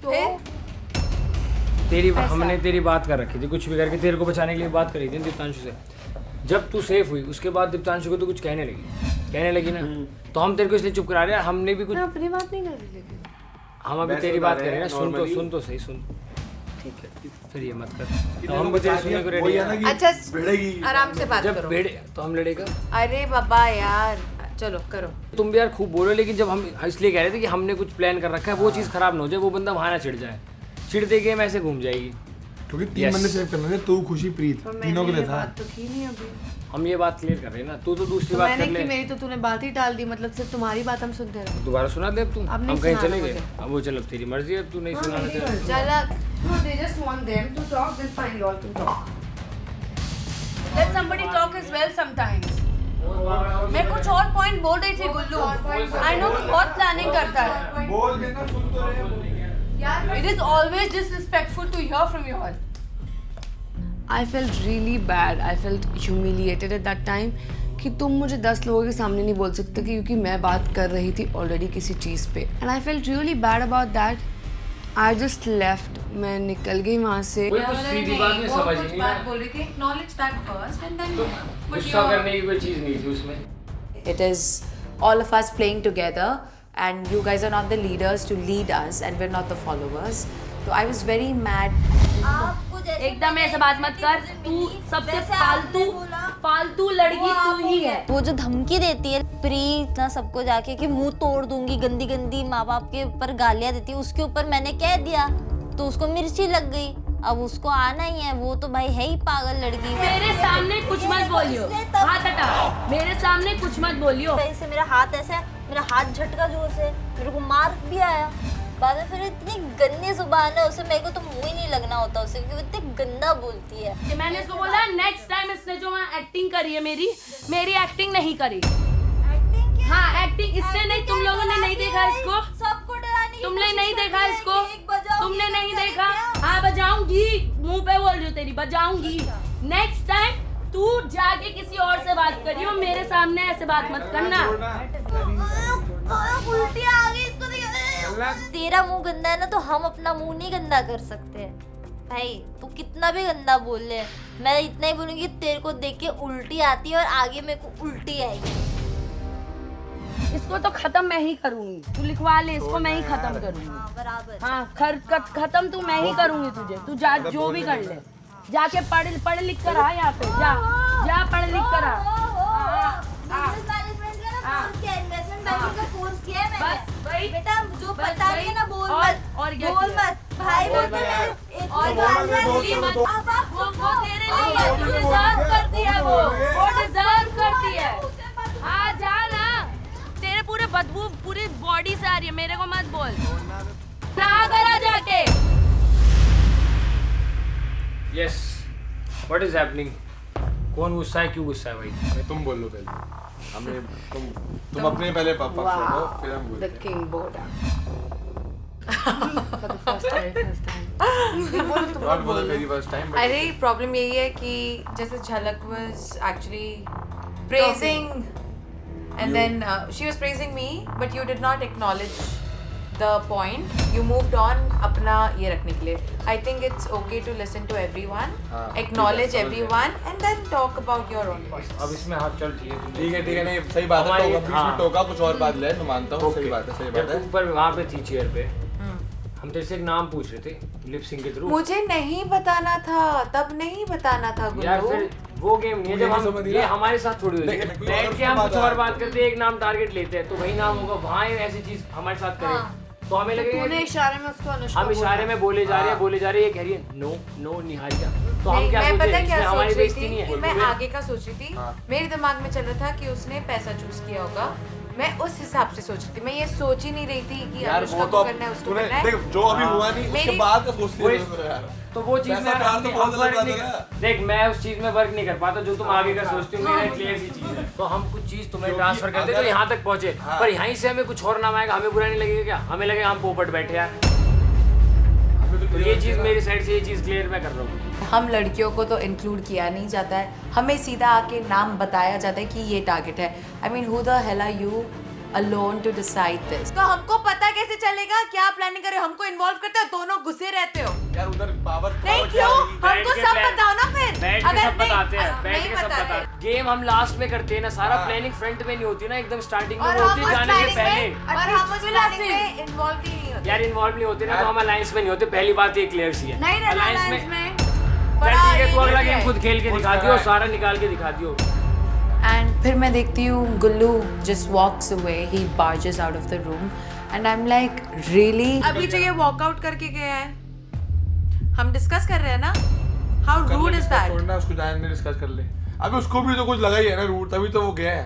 [SPEAKER 8] तो
[SPEAKER 3] हमने तेरी बात कर रखी थी, कुछ भी करके तेरे को बचाने के लिए बात करी थी दीप्तांशु से। जब तू सेफ हुई उसके बाद दीप्तांशु को तो कुछ कहने लगी ना, तो हम तेरे को इसलिए चुप करा रहे हैं। हमने भी कुछ
[SPEAKER 8] अपनी बात नहीं कर रही, लेकिन
[SPEAKER 3] हम अभी तेरी बात कर रहे हैं ना। सुन तो सही सुन। ठीक है फिर ये मत कर, तो हम भी तेरी सुनने को रेडी हैं।
[SPEAKER 7] अच्छा आराम से बात
[SPEAKER 3] जब
[SPEAKER 7] करो।
[SPEAKER 3] भिड़े तो हम लड़ेगा।
[SPEAKER 7] अरे बाबा यार चलो करो।
[SPEAKER 3] तुम भी यार खूब बोलो, लेकिन जब हम इसलिए कह रहे थे कि हमने कुछ प्लान कर रखा है, वो चीज़ खराब ना हो जाए, वो बंदा वहाँ ना चिढ़ जाए। चिढ़ते गेम ऐसे घूम जाएगी।
[SPEAKER 10] क्योंकि 3 बंदे सेव करने थे, तू खुशी प्रीत तीनों के लिए था।
[SPEAKER 8] तो की नहीं अभी।
[SPEAKER 3] हम ये बात क्लियर कर रहे हैं ना, तू तो दूसरी
[SPEAKER 8] तो
[SPEAKER 3] बात
[SPEAKER 8] मैंने
[SPEAKER 3] कर ले।
[SPEAKER 8] की मेरी तो तूने बात ही टाल दी, मतलब सिर्फ तुम्हारी बात हम सुनते रहे।
[SPEAKER 3] दोबारा सुना दे अब तू।
[SPEAKER 8] अब नहीं
[SPEAKER 3] हम कहीं
[SPEAKER 8] सुनाना
[SPEAKER 3] चले गए,
[SPEAKER 8] मुझे।
[SPEAKER 3] अब वो चल, अब तेरी मर्जी है, अब तू नहीं सुनाना चाहता।
[SPEAKER 7] चल
[SPEAKER 8] No, they just want them to talk, then fine, you all can talk.
[SPEAKER 7] Let somebody talk as well sometimes. मैं कुछ और पॉइंट बोल रही थी गुल्लू। आई नो तू बहुत प्लानिंग करता है।
[SPEAKER 10] बोल देना, सुन तो रहे बोल।
[SPEAKER 7] It is always disrespectful to hear from you all.
[SPEAKER 8] I felt really bad. I felt humiliated at that time कि तुम मुझे 10 लोगों के सामने नहीं बोल सकते कि क्योंकि मैं बात कर रही थी ऑलरेडी किसी चीज़ पे। And I felt really bad about that. I just left. मैं निकल गई वहाँ से।
[SPEAKER 3] कोई कुछ सीधी बात में समझ नहीं आया।
[SPEAKER 7] बोल रही थी acknowledge that first and then
[SPEAKER 3] गुस्सा करने की कोई चीज़ नहीं थी उसमें।
[SPEAKER 17] It is all of us playing together and you guys are not the leaders to lead us and we're not the followers. So I was very mad.
[SPEAKER 16] एकदम ऐसे बात मत कर, तू सबसे फालतू लड़की तू ही है।
[SPEAKER 18] वो जो धमकी देती है प्रीत ना सबको जाके कि मुंह तोड़ दूंगी, गंदी गंदी माँ बाप के ऊपर गालियां देती है, उसके ऊपर मैंने कह दिया तो उसको मिर्ची लग गई। अब उसको आना ही है, वो तो भाई है ही पागल लड़की।
[SPEAKER 16] मेरे सामने कुछ मत बोलियो, हाथ हटा, मेरे सामने कुछ मत बोलियो।
[SPEAKER 18] से मेरा हाथ ऐसे, मेरा हाथ झटका जोर से, मेरे को मार भी आया। बाद में फिर इतनी गंदी जुबान है उसे, मेरे को तो मुंह ही नहीं लगना होता उसे क्योंकि वो इतनी गंदा बोलती है।
[SPEAKER 16] कि मैंने इसको बोला नेक्स्ट टाइम इसने जो एक्टिंग करी है मेरी एक्टिंग नहीं करी। हाँ एक्टिंग इसने नहीं, तुम लोगों ने नहीं देखा इसको,
[SPEAKER 18] सबको डराने की
[SPEAKER 16] तुमने नहीं देखा इसको, तुमने नहीं
[SPEAKER 18] बजाओगी
[SPEAKER 16] देखा। हाँ बजाऊंगी, मुंह पे बोल रही हूँ तेरी, बजाऊंगी। नेक्स्ट टाइम तू जाके किसी और से बात करियो, मेरे सामने ऐसे बात मत करना।
[SPEAKER 18] उल्टी आ गई इसको। तेरा मुंह गंदा है ना, तो हम अपना मुंह नहीं गंदा कर सकते भाई। तू कितना भी गंदा बोल ले, मैं इतना ही बोलूंगी तेरे को देख के उल्टी आती है और आगे मेरे को उल्टी आएगी।
[SPEAKER 16] इसको तो खत्म मैं ही करूंगी, तू लिखवा ले, इसको मैं ही खत्म करूंगी।
[SPEAKER 18] बराबर।
[SPEAKER 16] हाँ खत्म तू मैं ही करूंगी तुझे, तू जा जो भी कर ले, जाके पढ़ लिख कर आ यहाँ पे, जा पढ़ लिख कर आ।
[SPEAKER 18] बेटा जो पता है ना बोल मत भाई बोल मत और
[SPEAKER 16] वो तेरे लिए है, तू डिजर्व करती है, वो डिजर्व करती है। हाँ जा ना, तेरे पूरे बदबू पूरी बॉडी से आ रही है, मेरे को मत बोल। ना करा जाके।
[SPEAKER 3] Yes. What is happening? कौन गुस्सा है, क्यों गुस्सा है भाई?
[SPEAKER 10] तुम बोल लो पहले। हमें तुम अपने पहले पापा बोलो, फिर हम बोलते हैं।
[SPEAKER 8] The king Boda.
[SPEAKER 10] Not for the very first time, but
[SPEAKER 7] अरे प्रॉब्लम यही है कि जैसे झलक was actually praising and then she was praising me but you did not acknowledge the point. You moved on अपना ये रखने के लिए. I think it's okay to listen to everyone, acknowledge everyone and then talk about your own points.
[SPEAKER 3] अब इसमें हाथ चल
[SPEAKER 10] ठीक है नहीं सही बात है, टोका बीच में टोका कुछ और बात ले, मैं मानता हूँ सही बात है।
[SPEAKER 3] ऊपर वहाँ पे थी चेयर पे, हम तेरे से एक नाम पूछ रहे थे लिप सिंक के थ्रू।
[SPEAKER 7] मुझे नहीं बताना था, तब नहीं बताना था
[SPEAKER 3] यार
[SPEAKER 7] गुल्लू।
[SPEAKER 3] फिर वो गेम नहीं है जब हम ये हमारे साथ थोड़ी होती है। बैठ के हम कुछ और बात करते हैं, एक नाम टारगेट लेते हैं तो वही नाम होगा, वहाँ ऐसी चीज हमारे साथ करें तो हमें लगेगा
[SPEAKER 8] तूने इशारे में उसको अनुष्का
[SPEAKER 3] हम इशारे में बोले जा रहे हैं ये कह रही है नो नो निहारिका, तो हम क्या
[SPEAKER 17] मैं
[SPEAKER 3] सोचे
[SPEAKER 17] पता क्या
[SPEAKER 3] इसमें हमारी
[SPEAKER 17] सोच रही
[SPEAKER 3] बेइज्जती नहीं
[SPEAKER 17] थी,
[SPEAKER 3] है।
[SPEAKER 17] मैं आगे का सोच रही थी। मेरे दिमाग में चल रहा था कि उसने पैसा चूज किया होगा, मैं उस हिसाब से सोच रही थी। मैं ये सोच ही नहीं रही थी कि
[SPEAKER 10] यार
[SPEAKER 17] अनुष्का
[SPEAKER 10] वो
[SPEAKER 17] को
[SPEAKER 10] तो
[SPEAKER 17] करना है उसको
[SPEAKER 10] तूने
[SPEAKER 17] करना है।
[SPEAKER 10] देख जो अभी हुआ नहीं उसके
[SPEAKER 17] मेरी-
[SPEAKER 10] बाद का सोचती है तू यार।
[SPEAKER 3] तो वो चीज
[SPEAKER 10] पैसा
[SPEAKER 3] में
[SPEAKER 10] प्यार तो बहुत अलग बात है ना।
[SPEAKER 3] देख मैं उस चीज में वर्क नहीं कर पाता जो तुम आगे का सोचते हो, मेरा क्लियर सी चीज है। तो हम कुछ चीज तुम्हें ट्रांसफर करते तो यहाँ तक पहुंचे, पर यहीं से हमें कुछ और नाम आएगा, हमें बुरा नहीं लगेगा क्या? हमें लगेगा हम पोपट बैठे यार। तो ये चीज मेरी साइड से ये चीज क्लियर मैं कर रहा हूँ।
[SPEAKER 17] हम लड़कियों को तो इंक्लूड किया नहीं जाता है, हमें सीधा आके नाम बताया जाता है कि ये टारगेट है। I mean who the hell are you alone to decide this? तो हमको पता कैसे चलेगा क्या प्लानिंग करे? हमको इन्वॉल्व करते हो, दोनों घुसे रहते हो
[SPEAKER 10] यार उधर पावर
[SPEAKER 17] नहीं क्यों? हमको सब बताओ ना फिर।
[SPEAKER 3] बैठ के
[SPEAKER 17] अगर
[SPEAKER 3] सब
[SPEAKER 17] नहीं-
[SPEAKER 3] बताते हैं, बैठ
[SPEAKER 17] नहीं
[SPEAKER 3] के सब
[SPEAKER 17] बताते।
[SPEAKER 3] बताते। गेम हम लास्ट में करते हैं ना, सारा प्लानिंग फ्रंट में नहीं होती ना, एकदम स्टार्टिंग में
[SPEAKER 17] और
[SPEAKER 3] होती
[SPEAKER 17] हम
[SPEAKER 3] है
[SPEAKER 17] उस
[SPEAKER 3] जाने से
[SPEAKER 17] planning
[SPEAKER 3] पहले।
[SPEAKER 17] में- और हम उस planning में इन्वॉल्व ही नहीं होते।
[SPEAKER 3] यार इन्वॉल्व नहीं होते ना तो हम अलायंस में नहीं होते, पहली बात ये क्लियर सी है।
[SPEAKER 17] नहीं रहना
[SPEAKER 3] Alliance
[SPEAKER 17] alliance में।
[SPEAKER 3] चल
[SPEAKER 17] बड़ा
[SPEAKER 3] ठीक है, तू
[SPEAKER 17] ये
[SPEAKER 3] अगला
[SPEAKER 17] नहीं
[SPEAKER 3] गेम
[SPEAKER 17] है।
[SPEAKER 3] खुद खेल के दिखा दियो, सारा निकाल के दिखा दियो।
[SPEAKER 17] एंड फिर मैं देखती हूँ Gullu just walks away, he barges out of the room and I am like really. अभी जो ये वॉकआउट करके गया है, हम डिस्कस कर रहे हैं ना, हाउ रूड इज दैट?
[SPEAKER 10] छोड़ना उसको, जाने डिस्कस कर ले। अबे उसको भी तो कुछ लगा ही है ना रूट, तभी तो वो गया है।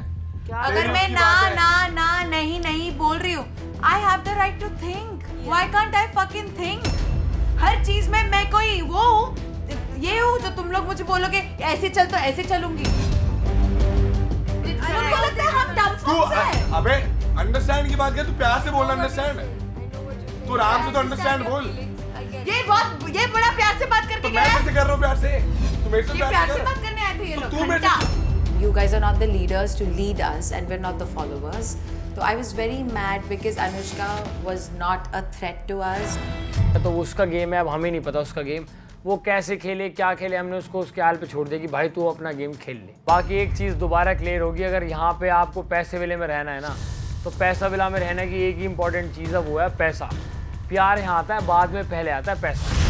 [SPEAKER 17] अगर मैं ना नहीं बोल रही हूँ, I have the right to think, why can't I fucking think? हर चीज में मैं कोई वो हूँ, ये हूँ जो तुम लोग मुझे बोलोगे ऐसे चल तो ऐसे चलूंगी। तुमको लगता है हम डम फक्स हैं?
[SPEAKER 10] अबे अंडरस्टैंड की बात कर, तू प्यार से बोल अंडरस्टैंड, तू आराम से तो अंडरस्टैंड बोल।
[SPEAKER 17] ये बड़ा प्यार से बात करके गया
[SPEAKER 10] मैं
[SPEAKER 17] है।
[SPEAKER 10] कैसे कर रहा हूँ प्यार से? तू मेरे से
[SPEAKER 17] ये
[SPEAKER 10] प्यार
[SPEAKER 17] प्यार से
[SPEAKER 10] कर।
[SPEAKER 17] बात करने आए थे ये लोग।
[SPEAKER 10] तू मेरे
[SPEAKER 17] घंटा।
[SPEAKER 8] You guys are not the leaders to lead us and we're not the followers. So I was very mad because Anushka was not a threat to us.
[SPEAKER 3] तो उसका गेम है, अब हमें नहीं पता उसका गेम, वो कैसे खेले क्या खेले, हमने उसको उसके हाल पे छोड़ दिया कि भाई तू अपना गेम खेल ले। बाकी एक चीज़ दोबारा क्लियर होगी, अगर यहाँ पे आपको पैसे विले में रहना है ना, तो पैसा विला में रहने की एक ही इंपॉर्टेंट चीज़ है, वो है पैसा। प्यार यहाँ आता है बाद में, पहले आता है पैसा।